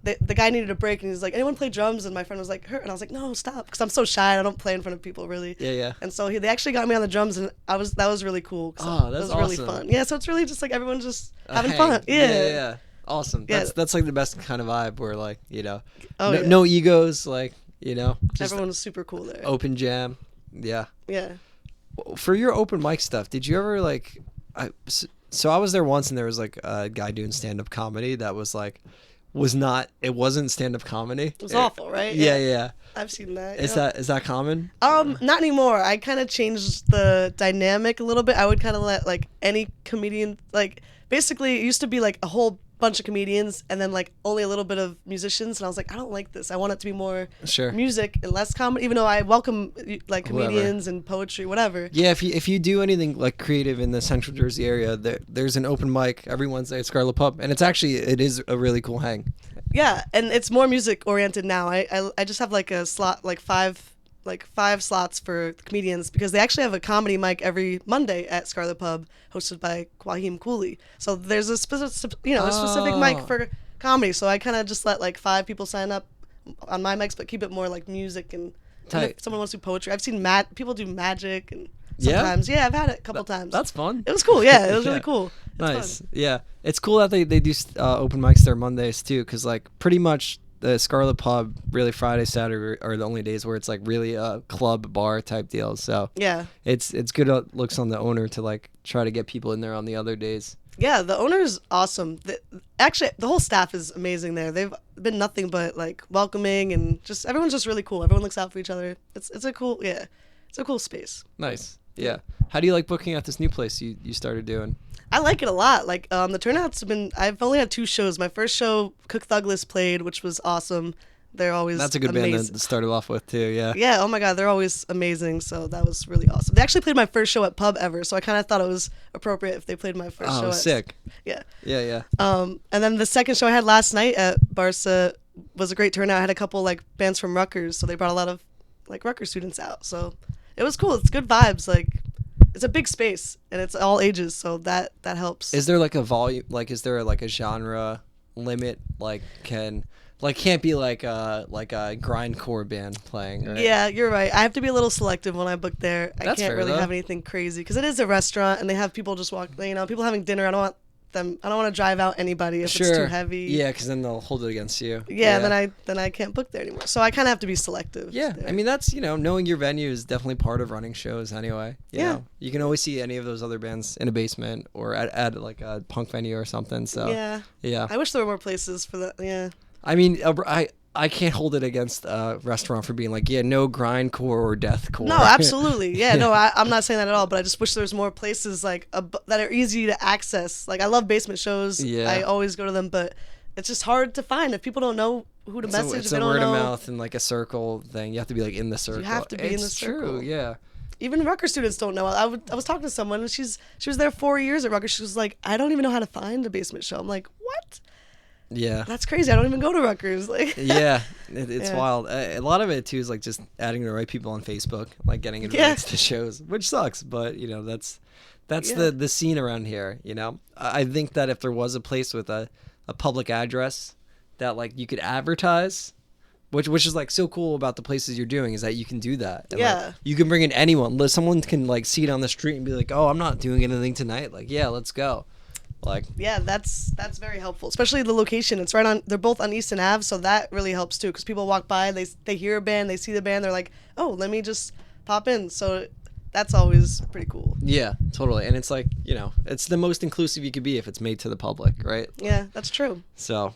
the guy needed a break, and he's like, anyone play drums? And my friend was like, her, and I was like, no, stop, because I'm so shy. I don't play in front of people really. Yeah. And so they actually got me on the drums, and that was really cool. Oh, that's awesome. Really fun. Yeah, so it's really just like everyone's just having fun. Yeah. Awesome. Yeah. That's like the best kind of vibe where like, Oh, no egos, like, just everyone was super cool there. Open jam. Yeah. Yeah. For your open mic stuff, did you ever like so I was there once and there was like a guy doing stand-up comedy that was like it wasn't stand-up comedy. It was awful, right? Yeah. I've seen that. Is that common? Not anymore. I kind of changed the dynamic a little bit. I would kind of let like any comedian, like basically it used to be like a whole bunch of comedians and then like only a little bit of musicians, and I was like, I don't like this. I want it to be more music and less comedy, even though I welcome like comedians and poetry, whatever. Yeah, if you do anything like creative in the Central Jersey area, there's an open mic every Wednesday at Scarlet Pub, and it is a really cool hang. Yeah, and it's more music oriented now. I just have like a slot, like five slots for comedians, because they actually have a comedy mic every Monday at Scarlet Pub hosted by Kwahim Cooley. So there's a specific mic for comedy. So I kind of just let like 5 people sign up on my mics, but keep it more like music, and if someone wants to do poetry. I've seen people do magic, and sometimes I've had it a couple times. That's fun. It was cool. Yeah, it was really cool. Nice. Fun. Yeah, it's cool that they do open mics there Mondays too, because like pretty much the Scarlet Pub, really Friday, Saturday are the only days where it's like really a club bar type deal. So yeah, it's good looks on the owner to like try to get people in there on the other days. Yeah, the owner's awesome. Actually, the whole staff is amazing there. They've been nothing but like welcoming, and just everyone's just really cool. Everyone looks out for each other. It's a cool space. Nice. Yeah. How do you like booking at this new place you started doing? I like it a lot. Like the turnouts have been. I've only had 2 shows. My first show, Cook Douglas played, which was awesome. They're always That's a good amazing. band to start it off with too. Yeah. Yeah. Oh my God, they're always amazing. So that was really awesome. They actually played my first show at Pub ever, so I kind of thought it was appropriate if they played my first show. Oh, sick. Yeah. Yeah. And then the second show I had last night at Barca was a great turnout. I had a couple like bands from Rutgers, so they brought a lot of like Rutgers students out. So it was cool. It's good vibes. Like it's a big space and it's all ages, so that helps. Is there like a volume? Like, is there like a genre limit? Like, can't be like a grindcore band playing, right? Yeah, you're right. I have to be a little selective when I book there. I That's can't fair, really though. have anything crazy because it is a restaurant and they have people just walk. People having dinner. I don't want to drive out anybody if it's too heavy. Yeah, because then they'll hold it against you. Yeah, then I can't book there anymore. So I kind of have to be selective. Yeah, there. I mean that's knowing your venue is definitely part of running shows anyway. You know? You can always see any of those other bands in a basement or at like a punk venue or something. So yeah. I wish there were more places for that. Yeah. I mean, I can't hold it against a restaurant for being like, no grindcore or deathcore. No, absolutely. Yeah, no, I'm not saying that at all, but I just wish there was more places like that are easy to access. Like I love basement shows. Yeah. I always go to them, but it's just hard to find if people don't know who to message. It's they a don't word know. of mouth and like a circle thing. You have to be like in the circle. You have to be in the circle. It's true, yeah. Even Rutgers students don't know. I was talking to someone and she was there 4 years at Rutgers. She was like, I don't even know how to find a basement show. I'm like, what? Yeah, that's crazy. I don't even go to Rutgers. Like, yeah, it's wild. A lot of it too is like just adding the right people on Facebook, like getting invited to shows, which sucks. But that's the scene around here. I think that if there was a place with a public address that like you could advertise, which is like so cool about the places you're doing is that you can do that. And, like, you can bring in anyone. Someone can like see it on the street and be like, oh, I'm not doing anything tonight. Like, yeah, let's go. Like, yeah, that's very helpful, especially the location. It's right on. They're both on Easton Ave, so that really helps too. Because people walk by, they hear a band, they see the band, they're like, oh, let me just pop in. So that's always pretty cool. yeah, totally. And it's like, you know, it's the most inclusive you could be if it's made to the public, right? Yeah, that's true. So,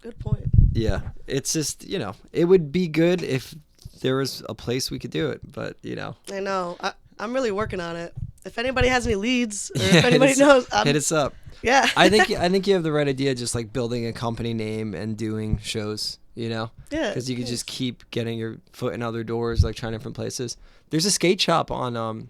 Good point. yeah, it's just, you know, it would be good if there was a place we could do it, but, you know. I know. I'm really working on it. If anybody has any leads, or Yeah, if anybody knows, hit us up. Yeah. I think you have the right idea, just like building a company name and doing shows, you know? Yeah. Because you could just keep getting your foot in other doors, like trying different places. There's a skate shop on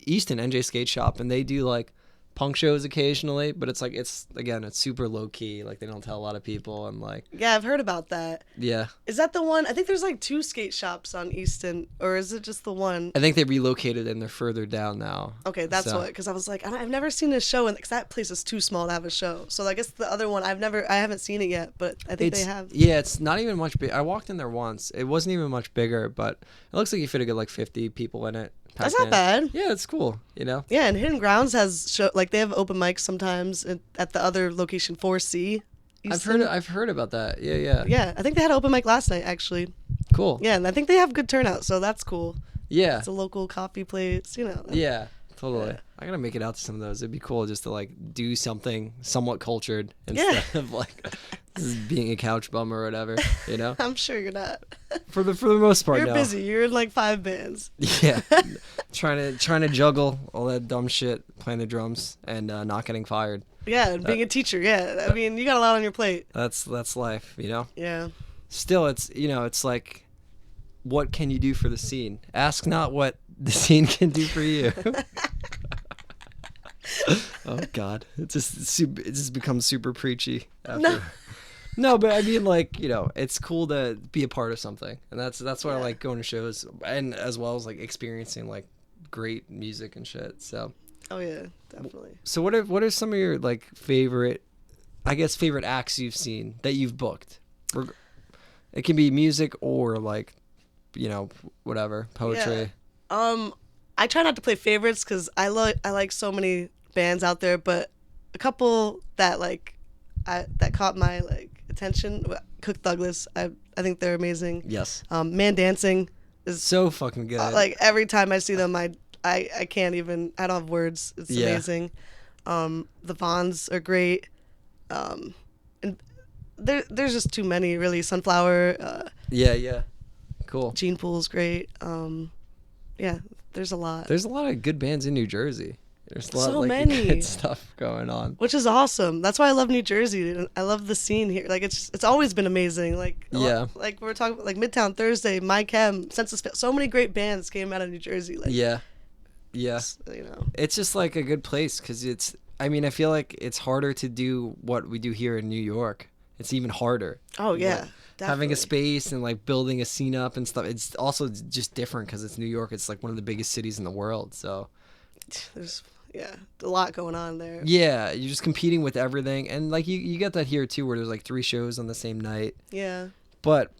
Easton, NJ Skate Shop, and they do like punk shows occasionally, but it's like, it's super low key. Like they don't tell a lot of people, and like, Yeah, I've heard about that. yeah. Is that the one? I think there's like 2 skate shops on Easton, or is it just the one? I think they relocated and they're further down now. Okay, that's So- what. Because I was like, I've never seen a show, and because that place is too small to have a show. So I guess the other one, I haven't seen it yet, but I think they have. Yeah, it's not even much big. I walked in there once. It wasn't even much bigger, but it looks like you fit a good like 50 people in it. That's packed not in. bad. Yeah, it's cool. You know. Yeah, and Hidden Grounds has they have open mics sometimes at the other location 4C. Easton. I've heard about that. Yeah, yeah. Yeah, I think they had an open mic last night actually. Cool. Yeah, and I think they have good turnout, so that's cool. Yeah. It's a local coffee place, you know. Yeah. Totally. Yeah. I gotta make it out to some of those. It'd be cool just to like do something somewhat cultured instead of like just being a couch bum or whatever. You know. I'm sure you're not. For the most part, You're no. busy. You're in like 5 bands. Yeah. trying to juggle all that dumb shit, playing the drums and not getting fired. Yeah, and being a teacher. Yeah, I mean, you got a lot on your plate. That's life, you know. Yeah. Still, it's, you know, it's like, what can you do for the scene? Ask not what the scene can do for you. Oh God, it just becomes super preachy after. No. No, but I mean, like, you know, it's cool to be a part of something, and that's why I like going to shows, and as well as like experiencing like great music and shit. So. Oh yeah, definitely. So what are some of your like favorite acts you've seen that you've booked? It can be music or like, you know, whatever, poetry. Yeah. I try not to play favorites because I like so many bands out there, but a couple that that caught my like attention. Cook Douglas, I think they're amazing. Yes. Man Dancing is So fucking good. like every time I see them, I can't even. I don't have words. It's amazing. The Vons are great. And there's just too many really. Sunflower. Yeah. Cool. Gene Pool's great. Yeah, there's a lot. There's a lot of good bands in New Jersey. There's a lot So of like many. good stuff going on. Which is awesome. That's why I love New Jersey. And I love the scene here. Like it's always been amazing. Like like we're talking about like Midtown Thursday, My Chem, Census. So many great bands came out of New Jersey. Like Yeah. you know. It's just like a good place because I mean, I feel like it's harder to do what we do here in New York. It's even harder. Oh yeah. Like, Definitely. having a space and like building a scene up and stuff. It's also just different because it's New York. It's like one of the biggest cities in the world. So There's a lot going on there. yeah, you're just competing with everything. And like you get that here too, where there's like 3 shows on the same night. Yeah. But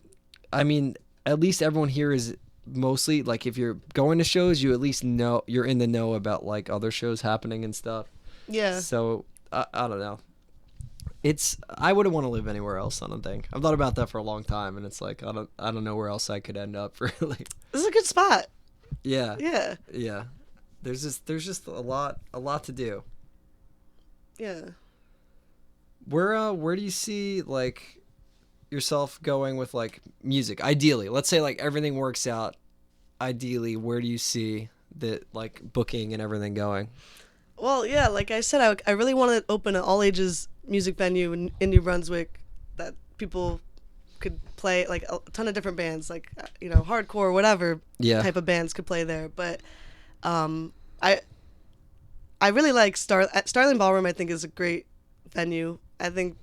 I mean, at least everyone here is mostly like, if you're going to shows, you at least know you're in the know about like other shows happening and stuff. Yeah. So I don't know. I wouldn't want to live anywhere else. I don't think. I've thought about that for a long time, and it's like I don't know where else I could end up really. This is a good spot. Yeah. Yeah. Yeah. There's just a lot to do. Yeah. Where do you see like yourself going with like music? Ideally, let's say like everything works out. Ideally, where do you see that like booking and everything going? Well, yeah, like I said, I really want to open an all ages music venue in New Brunswick that people could play, like a ton of different bands, like you know, hardcore, whatever type of bands could play there. But I really like Starling Ballroom. I think is a great venue. I think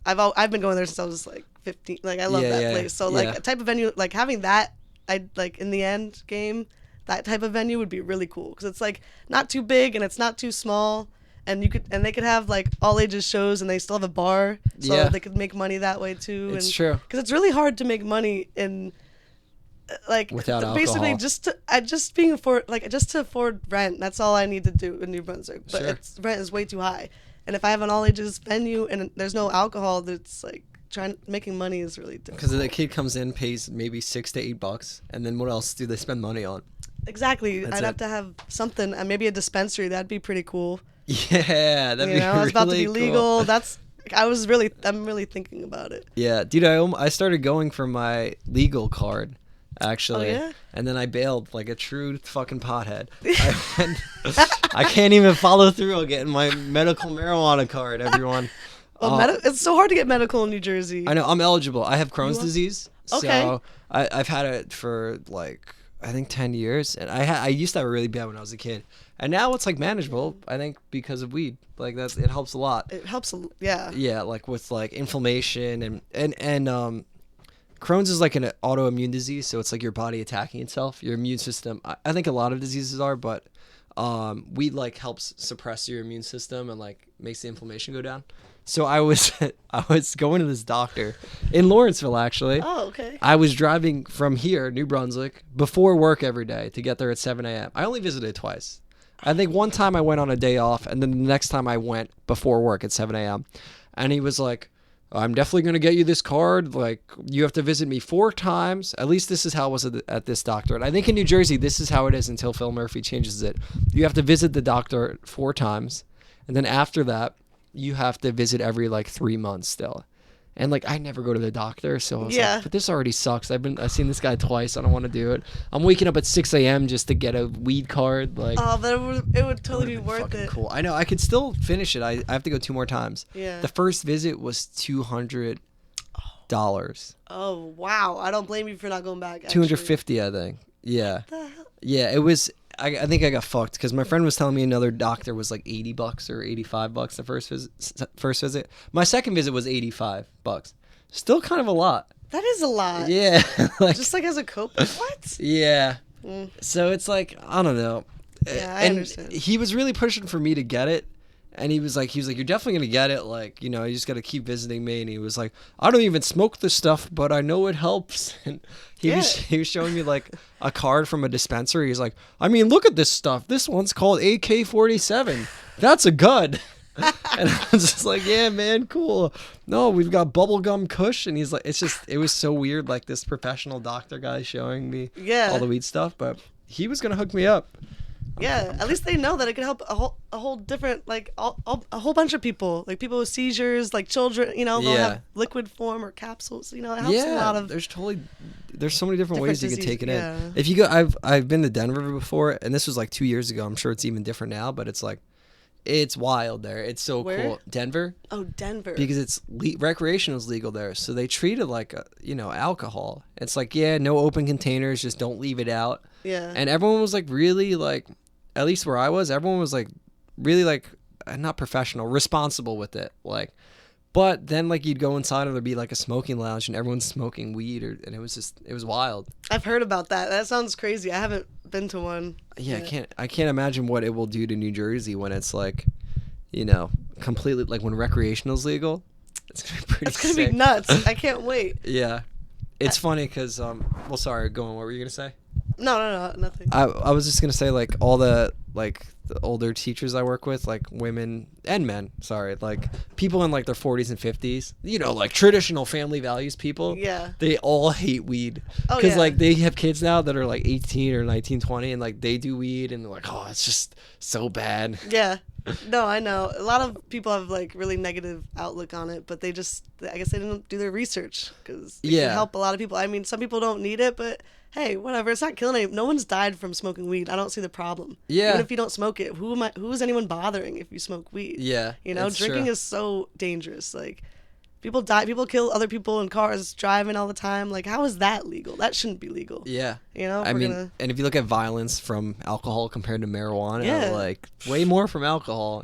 I've been going there since I was like 15. Like I love that place. So like a type of venue, like having that, I like in the end game, that type of venue would be really cool because it's like not too big and it's not too small, and they could have like all ages shows and they still have a bar, so they could make money that way too. It's true, because it's really hard to make money in like without basically alcohol. just to afford rent. That's all I need to do in New Brunswick, but rent is way too high. And if I have an all ages venue and there's no alcohol, that's like making money is really difficult. Because the kid comes in, pays maybe $6 to $8, and then what else do they spend money on? Exactly. That's I'd it. have to have something, maybe a dispensary. That'd be pretty cool. Yeah, that'd be It's about to be really legal. cool. I'm really thinking about it. Yeah, dude, I started going for my legal card, actually. Oh, yeah? And then I bailed like a true fucking pothead. I can't even follow through on getting my medical marijuana card, everyone. It's so hard to get medical in New Jersey. I know, I'm eligible. I have Crohn's disease. Okay. So I've had it for like, I think 10 years. And I used to have it really bad when I was a kid. And now it's like manageable, I think, because of weed. Like it helps a lot. It helps, yeah. Yeah, like with like inflammation and Crohn's is like an autoimmune disease, so it's like your body attacking itself. Your immune system. I think a lot of diseases are, but weed like helps suppress your immune system and like makes the inflammation go down. So I was going to this doctor in Lawrenceville, actually. Oh, okay. I was driving from here, New Brunswick, before work every day to get there at 7 a.m. I only visited twice. I think one time I went on a day off, and then the next time I went before work at 7 a.m. And he was like, I'm definitely going to get you this card. Like, you have to visit me 4 times. At least this is how it was at this doctor. And I think in New Jersey, this is how it is until Phil Murphy changes it. You have to visit the doctor 4 times. And then after that, you have to visit every, like, 3 months still. And, like, I never go to the doctor, so I was like, but this already sucks. I've seen this guy twice. I don't want to do it. I'm waking up at 6 a.m. just to get a weed card. Like, oh, but it would totally be worth it. Cool. I know. I could still finish it. I have to go 2 more times. Yeah. The first visit was $200. Oh, wow. I don't blame you for not going back, actually. $250, I think. Yeah. What the hell? Yeah, it was... I think I got fucked because my friend was telling me another doctor was like $80 or $85 the first visit. My second visit was $85. Still kind of a lot. That is a lot. Yeah. Like, just like as a cope. What? Yeah. So it's like, I don't know. Yeah, I understand. He was really pushing for me to get it. And he was like, you're definitely going to get it. Like, you just got to keep visiting me. And he was like, I don't even smoke this stuff, but I know it helps. And he was showing me like a card from a dispensary. He's like, I mean, look at this stuff. This one's called AK-47. That's a gun. And I was just like, yeah, man, cool. No, we've got bubblegum kush. And he's like, it was so weird. Like this professional doctor guy showing me all the weed stuff. But he was going to hook me up. Yeah, at least they know that it could help a whole different, like, a whole bunch of people. Like, people with seizures, like children, they'll have liquid form or capsules. It helps a lot of... There's so many different ways you can take it in. If you go, I've been to Denver before, and this was like 2 years ago. I'm sure it's even different now, but it's like, it's wild there. It's so cool. Denver? Oh, Denver. Because it's recreational is legal there, so they treat it like, alcohol. It's like, no open containers, just don't leave it out. Yeah. And everyone was like really like, at least where I was, everyone was like really like not professional, responsible with it. Like, but then like you'd go inside and there'd be like a smoking lounge and everyone's smoking weed, and it was wild. I've heard about that. That sounds crazy. I haven't been to one. Yeah, I can't imagine what it will do to New Jersey when it's like, completely like when recreational's legal. It's gonna be pretty. It's gonna sick. be nuts. I can't wait. Yeah, it's funny because well, sorry, go on. What were you gonna say? No, nothing. I was just gonna say like all the older teachers I work with, like women and men, like people in like their 40s and 50s, like traditional family values people. Yeah. They all hate weed Oh, because yeah. like they have kids now that are like 18 or 19, 20, and like they do weed and they're like, oh, it's just so bad. Yeah. No, I know. A lot of people have like really negative outlook on it, but I guess they didn't do their research because it can help a lot of people. I mean, some people don't need it, but hey, whatever. It's not killing anyone. No one's died from smoking weed. I don't see the problem. Yeah. Even if you don't smoke it, who is anyone bothering if you smoke weed? Yeah. Drinking is so dangerous. Like, people die. People kill other people in cars driving all the time. Like, how is that legal? That shouldn't be legal. Yeah. And if you look at violence from alcohol compared to marijuana, like way more from alcohol,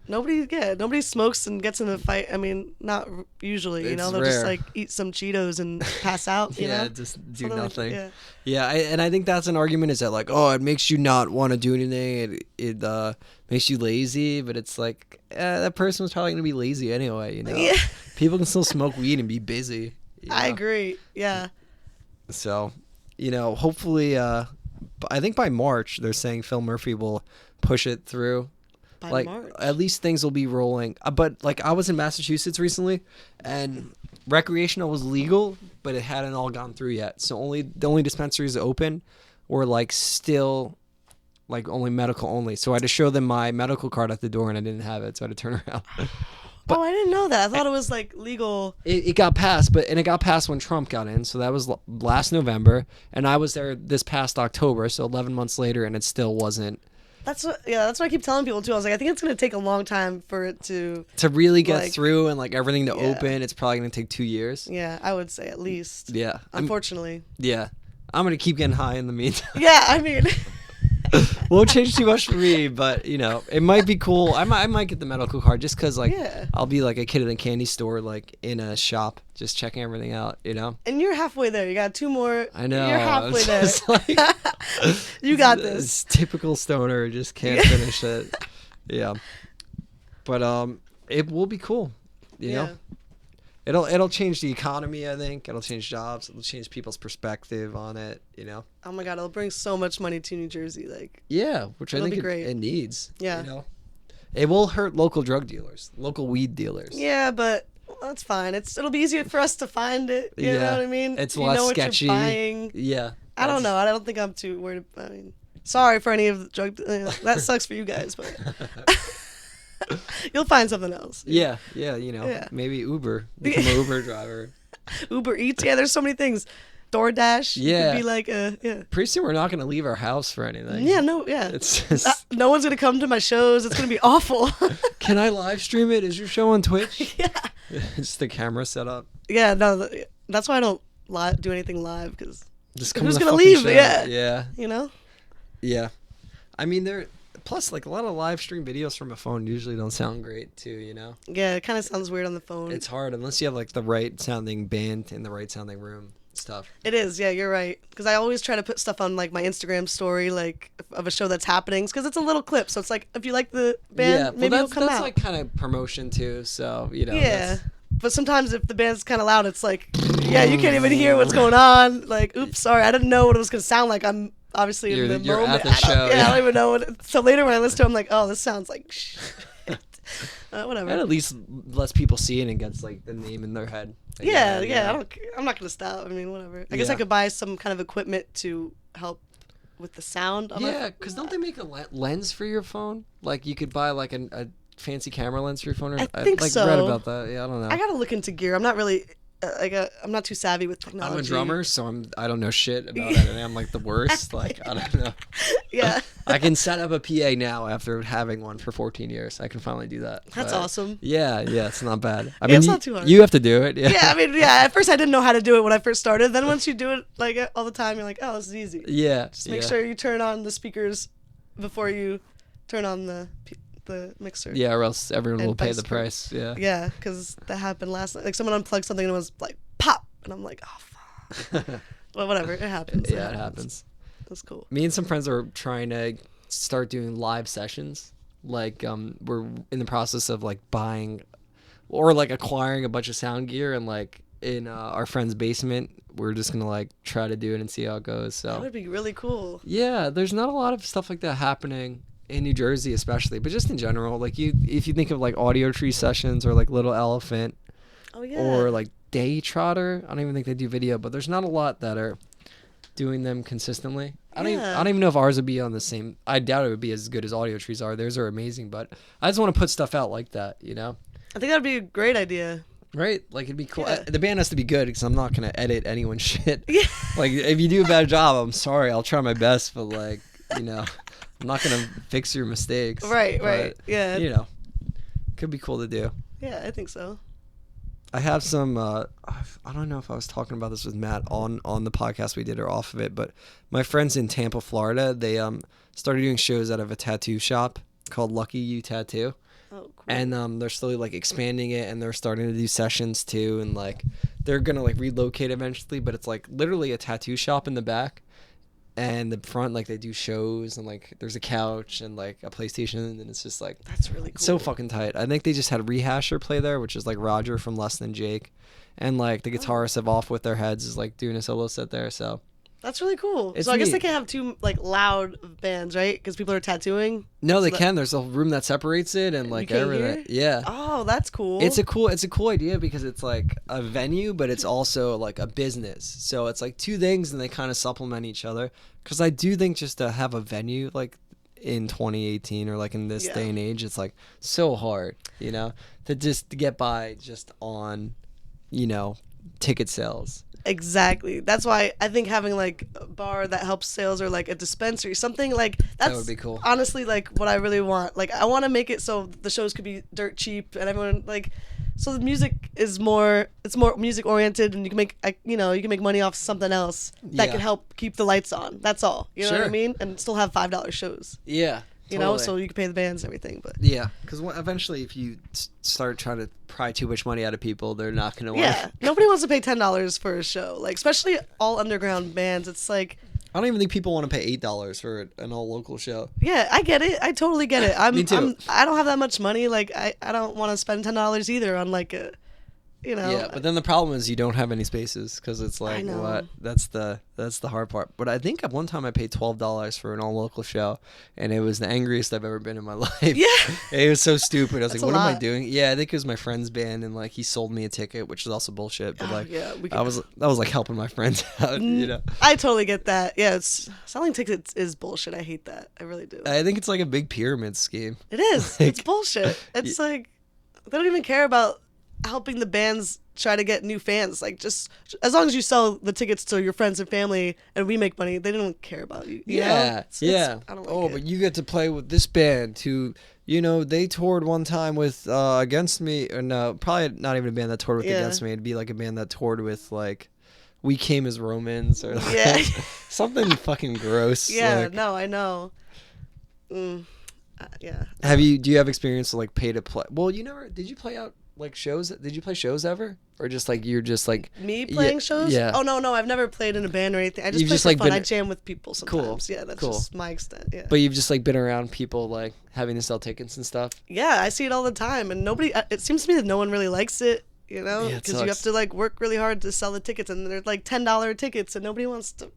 Nobody smokes and gets in a fight. I mean, not usually, they'll rare. just like eat some Cheetos and pass out, just do Something nothing. Like, And I think that's an argument is that like, oh, it makes you not want to do anything. It makes you lazy, but it's like, that person was probably going to be lazy anyway, Yeah. People can still smoke weed and be busy. I agree. Yeah. So, hopefully, I think by March they're saying Phil Murphy will push it through. By like March. at least things will be rolling. But like I was in Massachusetts recently, and recreational was legal, but it hadn't all gone through yet. So the only dispensaries open were like still like only medical only. So I had to show them my medical card at the door, and I didn't have it, so I had to turn around. Oh, I didn't know that. I thought it was like legal. It got passed, and it got passed when Trump got in. So that was last November, and I was there this past October, so 11 months later, and it still wasn't. That's what I keep telling people too. I was like, I think it's gonna take a long time for it to really get like, through and like everything to yeah. open. It's probably gonna take 2 years. Yeah, I would say at least. Yeah, Unfortunately. I'm gonna keep getting high in the meantime. Yeah, I mean. Won't change too much for me, but it might be cool. I might get the medical card just because like I'll be like a kid in a candy store, like in a shop, just checking everything out. And you're halfway there. You got 2 more. I know. You're halfway there. Like, you got this. Typical stoner, just can't finish it. Yeah, but it will be cool. You know. It'll change the economy, I think. It'll change jobs. It'll change people's perspective on it, Oh my God, it'll bring so much money to New Jersey, like. Yeah, which I think it needs. Yeah. It will hurt local drug dealers, local weed dealers. Yeah, but that's fine. It'll be easier for us to find it. You know what I mean? It's less sketchy. What you're buying. Yeah. I don't know. I don't think I'm too worried. I mean, sorry for any of the drug. That sucks for you guys, but. You'll find something else. Yeah, maybe Uber. Become an Uber driver. Uber Eats. Yeah, there's so many things. DoorDash. Yeah. Could be like Pretty soon we're not going to leave our house for anything. Yeah, no, yeah. It's just... no one's going to come to my shows. It's going to be awful. Can I live stream it? Is your show on Twitch? Yeah. It's the camera set up. Yeah, no, that's why I don't do anything live, because who's going to leave? Show. Yeah. Yeah. Yeah. I mean, plus, like, a lot of live stream videos from a phone usually don't sound great, too, Yeah, it kind of sounds weird on the phone. It's hard unless you have, like, the right-sounding band in the right-sounding room stuff. It is, yeah, you're right. Because I always try to put stuff on, like, my Instagram story, like, of a show that's happening. Because it's a little clip, so it's like, if you like the band, maybe it'll come out. That's, like, kind of promotion, too, so, Yeah. But sometimes if the band's kind of loud, it's like, yeah, you can't even hear what's going on. Like, oops, sorry, I didn't know what it was going to sound like. I'm obviously in the moment. At the show. I don't even know what. So later when I listen to it, I'm like, oh, this sounds like shit. Whatever. And at least lets people see it and gets like the name in their head. Like, yeah. I'm not gonna stop. I mean, whatever. I guess I could buy some kind of equipment to help with the sound. Because don't they make a lens for your phone? Like you could buy like a fancy camera lens for your phone. I think so. Read about that. Yeah, I don't know. I gotta look into gear. I'm not really. I'm not too savvy with technology. I'm a drummer, so I don't know shit about it, and I'm like the worst. Like I don't know. Yeah. I can set up a PA now after having one for 14 years. I can finally do that. That's awesome. Yeah, it's not bad. I mean, it's not too hard. You have to do it. Yeah. Yeah, I mean, at first I didn't know how to do it when I first started. Then once you do it like all the time, you're like, oh, this is easy. Yeah. Just make sure you turn on the speakers before you turn on the mixer. Yeah, or else everyone will pay the price. Yeah. Yeah, because that happened last night. Like someone unplugged something and it was like pop, and I'm like, oh fuck. Well, whatever, it happens. Yeah, it happens. That's cool. Me and some friends are trying to start doing live sessions. Like we're in the process of like buying or like acquiring a bunch of sound gear, and like in our friend's basement we're just gonna like try to do it and see how it goes. So that would be really cool. Yeah, there's not a lot of stuff like that happening in New Jersey especially, but just in general, like if you think of like Audio Tree sessions or like Little Elephant, or like Day Trotter, I don't even think they do video, but there's not a lot that are doing them consistently. I don't even know if ours would be on the same. I doubt it would be as good as Audio Trees are. Theirs are amazing, but I just want to put stuff out like that, I think that'd be a great idea. Right? Like it'd be cool. Yeah. The band has to be good because I'm not gonna edit anyone's shit. Yeah. Like if you do a bad job, I'm sorry. I'll try my best, but like I'm not gonna fix your mistakes. Right. Yeah. Could be cool to do. Yeah, I think so. I have some. I don't know if I was talking about this with Matt on the podcast we did or off of it, but my friends in Tampa, Florida, they started doing shows out of a tattoo shop called Lucky You Tattoo. Oh, cool. And they're slowly like expanding it, and they're starting to do sessions too, and like they're gonna like relocate eventually, but it's like literally a tattoo shop in the back, and the front like they do shows, and like there's a couch and like a PlayStation, and it's just like that's really cool. So fucking tight. I think they just had Rehasher play there, which is like Roger from Less Than Jake, and like the guitarists have Off With Their Heads is like doing a solo set there, so That's really cool. It's So I guess neat. they can't have too like loud bands, right? Because people are tattooing. No, they So can. There's a room that separates it and like can't everything. hear? Yeah. Oh, that's cool. It's a cool idea because it's like a venue, but it's also like a business. So it's like two things, and they kind of supplement each other. Because I do think just to have a venue like in 2018 or like in this day and age, it's like so hard, to just get by just on, ticket sales. Exactly. That's why I think having like a bar that helps sales or like a dispensary, something like that would be cool. Honestly, like what I really want. Like I want to make it so the shows could be dirt cheap and everyone like, so the music is more music oriented and you can make you can make money off something else that can help keep the lights on. That's all. You know what I mean? And still have $5 shows. Yeah. You know, so you can pay the bands and everything. But yeah, because eventually, if you start trying to pry too much money out of people, they're not going to want. Yeah, nobody wants to pay $10 for a show. Like especially all underground bands. It's like I don't even think people want to pay $8 for an all local show. Yeah, I get it. I totally get it. Me too. I don't have that much money. Like I don't want to spend $10 either on like a, Yeah, but then the problem is you don't have any spaces because it's like what? That's the hard part. But I think at one time I paid $12 for an all local show, and it was the angriest I've ever been in my life. Yeah, it was so stupid. I was That's like, a what am lot. I doing? Yeah, I think it was my friend's band, and like he sold me a ticket, which is also bullshit. But like, that was like helping my friends out. I totally get that. Yeah, selling tickets is bullshit. I hate that. I really do. I think it's like a big pyramid scheme. It is. It's bullshit. It's like they don't even care about helping the bands try to get new fans. Like just as long as you sell the tickets to your friends and family and we make money, they don't care about you. You know? I don't like it. But you get to play with this band who, they toured one time with Against Me, or no, probably not even a band that toured with Against Me. It'd be like a band that toured with like We Came as Romans or like something fucking gross. Yeah, like, no, I know. Yeah. Do you have experience like pay to play? Well, did you play out like shows? Did you play shows ever, or just like you're just like me playing shows? Yeah. Oh no, I've never played in a band or anything. I just You've play just, for like, fun. I jam with people sometimes. Cool. Yeah, that's Cool. just my extent. Yeah. But you've just like been around people like having to sell tickets and stuff. Yeah, I see it all the time, and nobody. It seems to me that no one really likes it. Yeah, it because you have sucks. to like work really hard to sell the tickets, and they're like $10 tickets, and nobody wants to.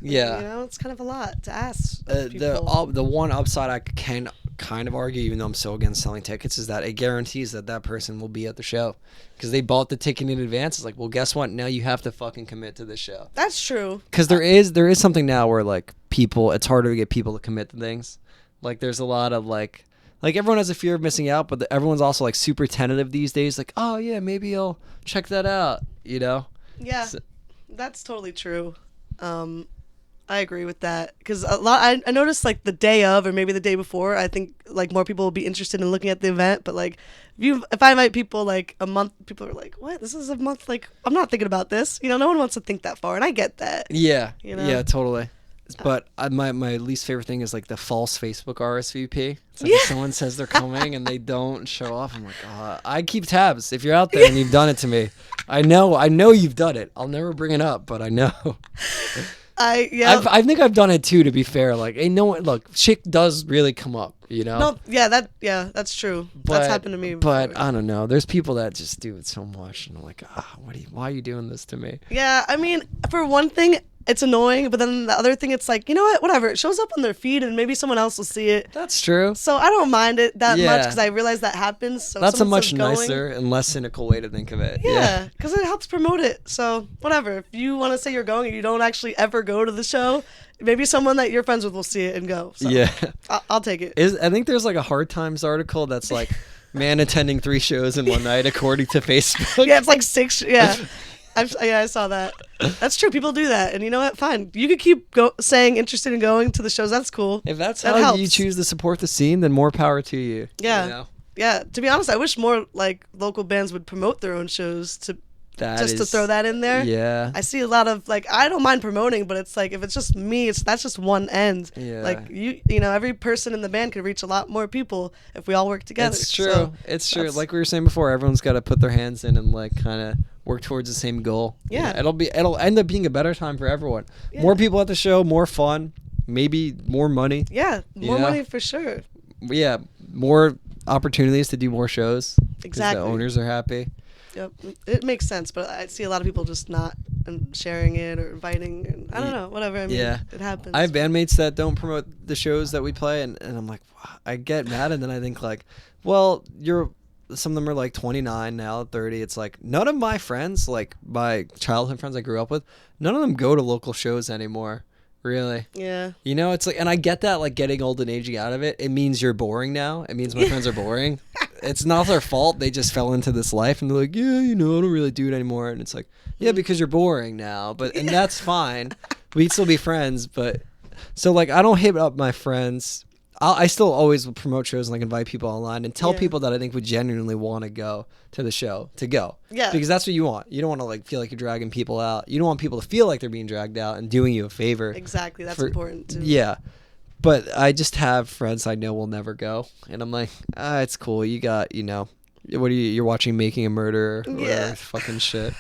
Yeah. It's kind of a lot to ask. Of people. The one upside I can kind of argue, even though I'm so against selling tickets, is that it guarantees that person will be at the show because they bought the ticket in advance. It's like, well, guess what? Now you have to fucking commit to the show. That's true. Because there is something now where like it's harder to get people to commit to things. Like there's a lot of like everyone has a fear of missing out, but everyone's also like super tentative these days. Like, oh yeah, maybe I'll check that out. Yeah, So, that's totally true. I agree with that because a lot. I noticed like the day of or maybe the day before. I think like more people will be interested in looking at the event. But like if I invite people like a month, people are like, "What? This is a month? Like I'm not thinking about this." No one wants to think that far, and I get that. yeah, yeah, totally. But my least favorite thing is like the false Facebook RSVP. It's like if someone says they're coming and they don't show up. I'm like, I keep tabs. If you're out there and you've done it to me, I know you've done it. I'll never bring it up, but I know. I think I've done it too. To be fair, like, look, shit does really come up, No, that's true. That's happened to me before. But I don't know. There's people that just do it so much, and I'm like, why are you doing this to me? Yeah, I mean, for one thing, it's annoying, but then the other thing, it's like, you know what, whatever. It shows up on their feed, and maybe someone else will see it. That's true. So I don't mind it that much because I realize that happens. So that's a much nicer and less cynical way to think of it. Yeah, because it helps promote it. So whatever. If you want to say you're going and you don't actually ever go to the show, maybe someone that you're friends with will see it and go. So yeah. I'll take it. I think there's like a Hard Times article that's like, man attending 3 shows in one night according to Facebook. Yeah, it's like 6. Yeah. I saw that. That's true. People do that, and you know what? Fine. You could keep saying interested in going to the shows. That's cool. If that's that how helps. you choose to support the scene, then more power to you. Yeah, yeah. To be honest, I wish more like local bands would promote their own shows to throw that in there. Yeah. I see a lot of like I don't mind promoting, but it's like if it's just me, that's just one end. Yeah. Like every person in the band could reach a lot more people if we all work together. It's true. So it's true. Like we were saying before, everyone's got to put their hands in and like kind of work towards the same goal. Yeah. It'll end up being a better time for everyone. Yeah. More people at the show, more fun, maybe more money. Yeah, more money for sure. Yeah, more opportunities to do more shows. Exactly. The owners are happy. Yep. It makes sense, but I see a lot of people just not sharing it or inviting. And I don't know. Whatever. I mean, it happens. I have bandmates that don't promote the shows that we play, and I'm like, wow, I get mad, and then I think like, well, some of them are like 29 now, 30. It's like none of my friends, like my childhood friends I grew up with, none of them go to local shows anymore. Really? Yeah. You know, it's like, and I get that, like getting old and aging out of it. It means you're boring now. It means my friends are boring. It's not their fault. They just fell into this life, and they're like, yeah, I don't really do it anymore. And it's like, yeah, because you're boring now. And that's fine. We'd still be friends, but so like I don't hit up my friends. I still always will promote shows and like invite people online and tell people that I think would genuinely want to go to the show to go. Yeah. Because that's what you want. You don't want to like feel like you're dragging people out. You don't want people to feel like they're being dragged out and doing you a favor. Exactly. That's important too. Yeah. But I just have friends I know will never go. And I'm like, it's cool. You got, you're watching Making a Murderer or fucking shit.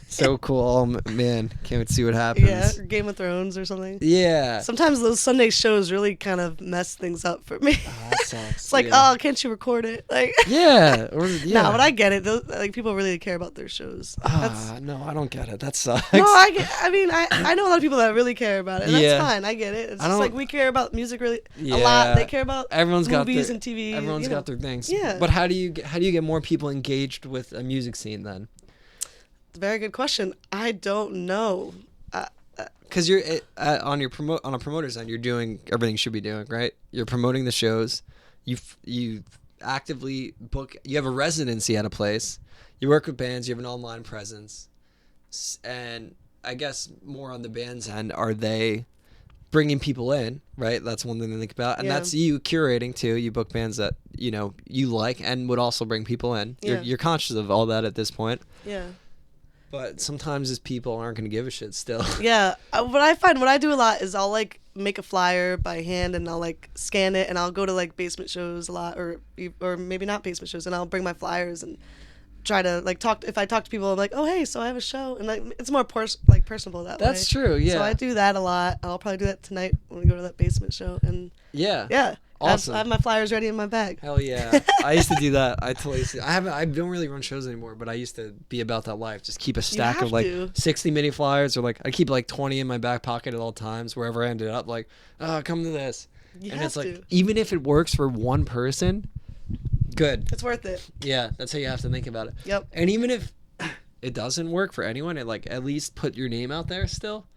So cool. Oh, man, can't wait to see what happens. Yeah, Game of Thrones or something. Yeah. Sometimes those Sunday shows really kind of mess things up for me. Oh, that sucks. It's like, oh, can't you record it? Like, yeah. No, but I get it. Like, people really care about their shows. No, I don't get it. That sucks. No, I know a lot of people that really care about it. And that's fine. I get it. It's just like we care about music really a lot. They care about movies and TV. Everyone's got their things. Yeah. But how do you get more people engaged with a music scene then? Very good question. I don't know. Because you're on a promoter's end, you're doing everything you should be doing, right? You're promoting the shows. You actively book. You have a residency at a place. You work with bands. You have an online presence, and I guess more on the band's end, are they bringing people in? Right, that's one thing to think about, and that's you curating too. You book bands that you like and would also bring people in. You're conscious of all that at this point. Yeah. But sometimes these people aren't going to give a shit still. Yeah. What I do a lot is I'll like make a flyer by hand and I'll like scan it and I'll go to like basement shows a lot or maybe not basement shows and I'll bring my flyers and try to like if I talk to people I'm like, oh hey, so I have a show, and like it's more personable that way. That's true. Yeah. So I do that a lot. I'll probably do that tonight when we go to that basement show. And yeah. Awesome. I have my flyers ready in my bag. Hell yeah. I used to do that. I don't really run shows anymore, but I used to be about that life. Just keep a stack of like 60 mini flyers, or like I keep like 20 in my back pocket at all times wherever I ended up, like, oh, come to this. And it's like, even if it works for one person, good. It's worth it. Yeah, that's how you have to think about it. Yep. And even if it doesn't work for anyone, it like at least put your name out there still.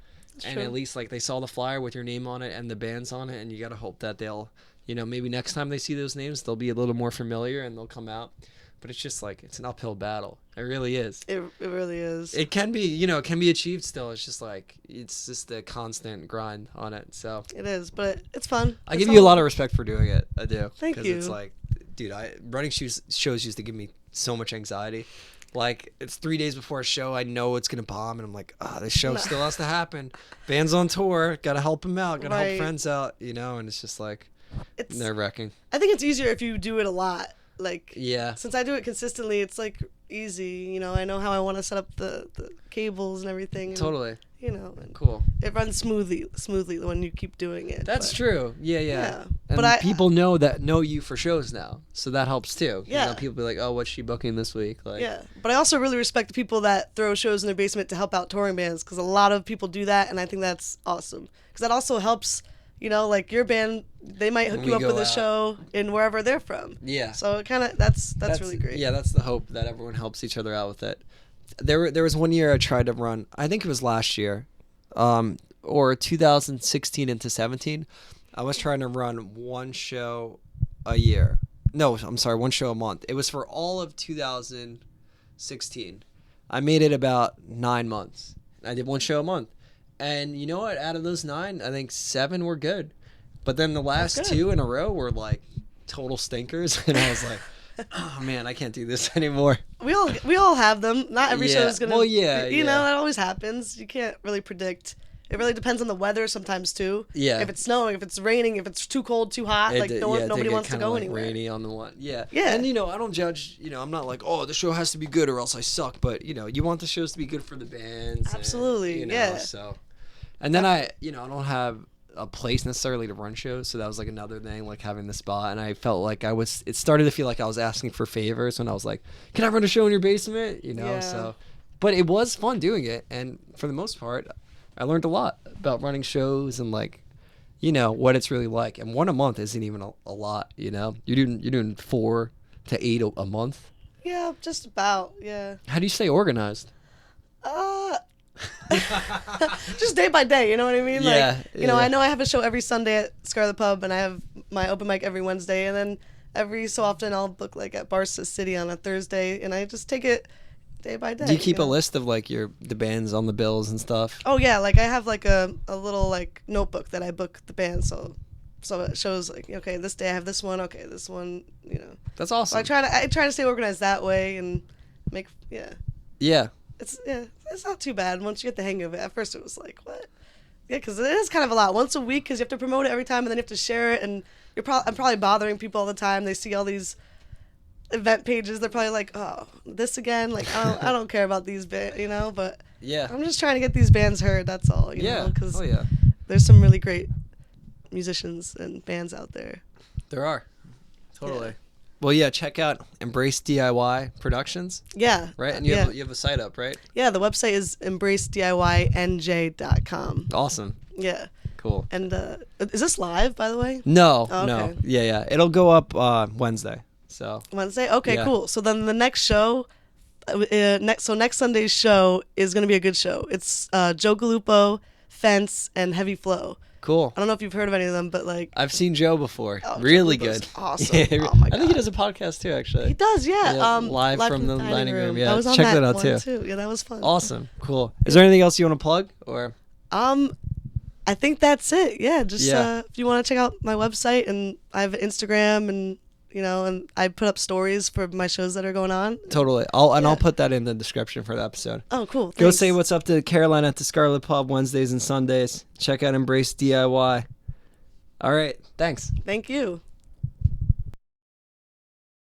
And true. At least like they saw the flyer with your name on it and the band's on it, and you got to hope that they'll, maybe next time they see those names, they'll be a little more familiar and they'll come out. But it's just like, it's an uphill battle. It really is. It really is. It can be, it can be achieved still. It's just like, it's just a constant grind on it. So it is, but it's fun. I give you a lot of respect for doing it. I do. Thank you. Because it's like, dude, running shows used to give me so much anxiety. Like, it's 3 days before a show, I know it's going to bomb, and I'm like, this show still has to happen. Band's on tour, got to help them out, got to help friends out, and it's just like, it's nerve-wracking. I think it's easier if you do it a lot. Like, yeah. Since I do it consistently, it's like easy. I know how I want to set up the cables and everything. And, totally. And cool. It runs smoothly when you keep doing it. That's true. Yeah. And but people know you for shows now, so that helps too. Yeah. People be like, oh, what's she booking this week? Like, yeah. But I also really respect the people that throw shows in their basement to help out touring bands, because a lot of people do that, and I think that's awesome. Because that also helps. Like your band, they might hook you up with a show in wherever they're from. Yeah. So kind of that's really great. Yeah, that's the hope, that everyone helps each other out with it. There was one year I tried to run, I think it was last year, or 2016 into 17. I was trying to run one show a year. No, I'm sorry, one show a month. It was for all of 2016. I made it about 9 months. I did one show a month. And you know what? Out of those 9, I think 7 were good. But then the last 2 in a row were like total stinkers. And I was like, oh man, I can't do this anymore. We all have them. Not every show is gonna. Well, yeah. You know, that always happens. You can't really predict. It really depends on the weather sometimes too. Yeah. If it's snowing, if it's raining, if it's too cold, too hot, nobody wants to go anywhere. Rainy on the one. Yeah. Yeah. And I don't judge. I'm not like, oh, the show has to be good or else I suck. But you want the shows to be good for the bands. Absolutely. And, yeah. So. And then I don't have a place necessarily to run shows, so that was like another thing, like having the spot. And I felt like it started to feel like I was asking for favors when I was like, can I run a show in your basement, Yeah. So but it was fun doing it, and for the most part I learned a lot about running shows and like what it's really like. And one a month isn't even a lot. You're doing 4 to 8 a month. Yeah, just about. Yeah. How do you stay organized? Just day by day, you know what I mean? Yeah, Like, I know I have a show every Sunday at Scarlet Pub, and I have my open mic every Wednesday, and then every so often I'll book like at Barca City on a Thursday, and I just take it day by day. Do you keep a list of like the bands on the bills and stuff? Oh yeah, like I have like a little like notebook that I book the band, so it shows like, okay, this day I have this one, okay, this one, That's So awesome. I try to stay organized that way and make Yeah. It's not too bad once you get the hang of it. At first it was like, what? Yeah, because it is kind of a lot. Once a week, because you have to promote it every time, and then you have to share it, and I'm probably bothering people all the time. They see all these event pages. They're probably like, oh, this again? Like, I don't care about these bands, but Yeah. I'm just trying to get these bands heard, that's all, Yeah. because Oh yeah. there's some really great musicians and bands out there. There are. Totally. Yeah. Well, yeah, check out Embrace DIY Productions, Yeah. right? And you have a site up, right? Yeah, the website is embracediynj.com. Awesome. Yeah. Cool. And is this live, by the way? No, Oh, no. okay. Yeah. It'll go up Wednesday. So Wednesday? Okay, Yeah. cool. So then the next show, next Sunday's show is going to be a good show. It's Joe Gallupo, Fence, and Heavy Flow. cool. I don't know if you've heard of any of them, but like... I've seen Joe before. Oh, Really Joe good. Gallupo's awesome. Yeah, Oh my I think he God. does a podcast too, actually. He does, yeah. Yeah, live from the dining room. Yeah, I was on check that that out one too. Yeah, that was fun. Awesome. Cool. Is there anything else you want to plug or? I think that's it. Yeah, just Yeah. if you want to check out my website, and I have Instagram, and and I put up stories for my shows that are going on. Totally. I'll Yeah. put that in the description for the episode. Oh, cool. Go Thanks. say what's up to Caroline at the Scarlet Pub Wednesdays and Sundays. Check out Embrace DIY. All right. Thanks. Thank you.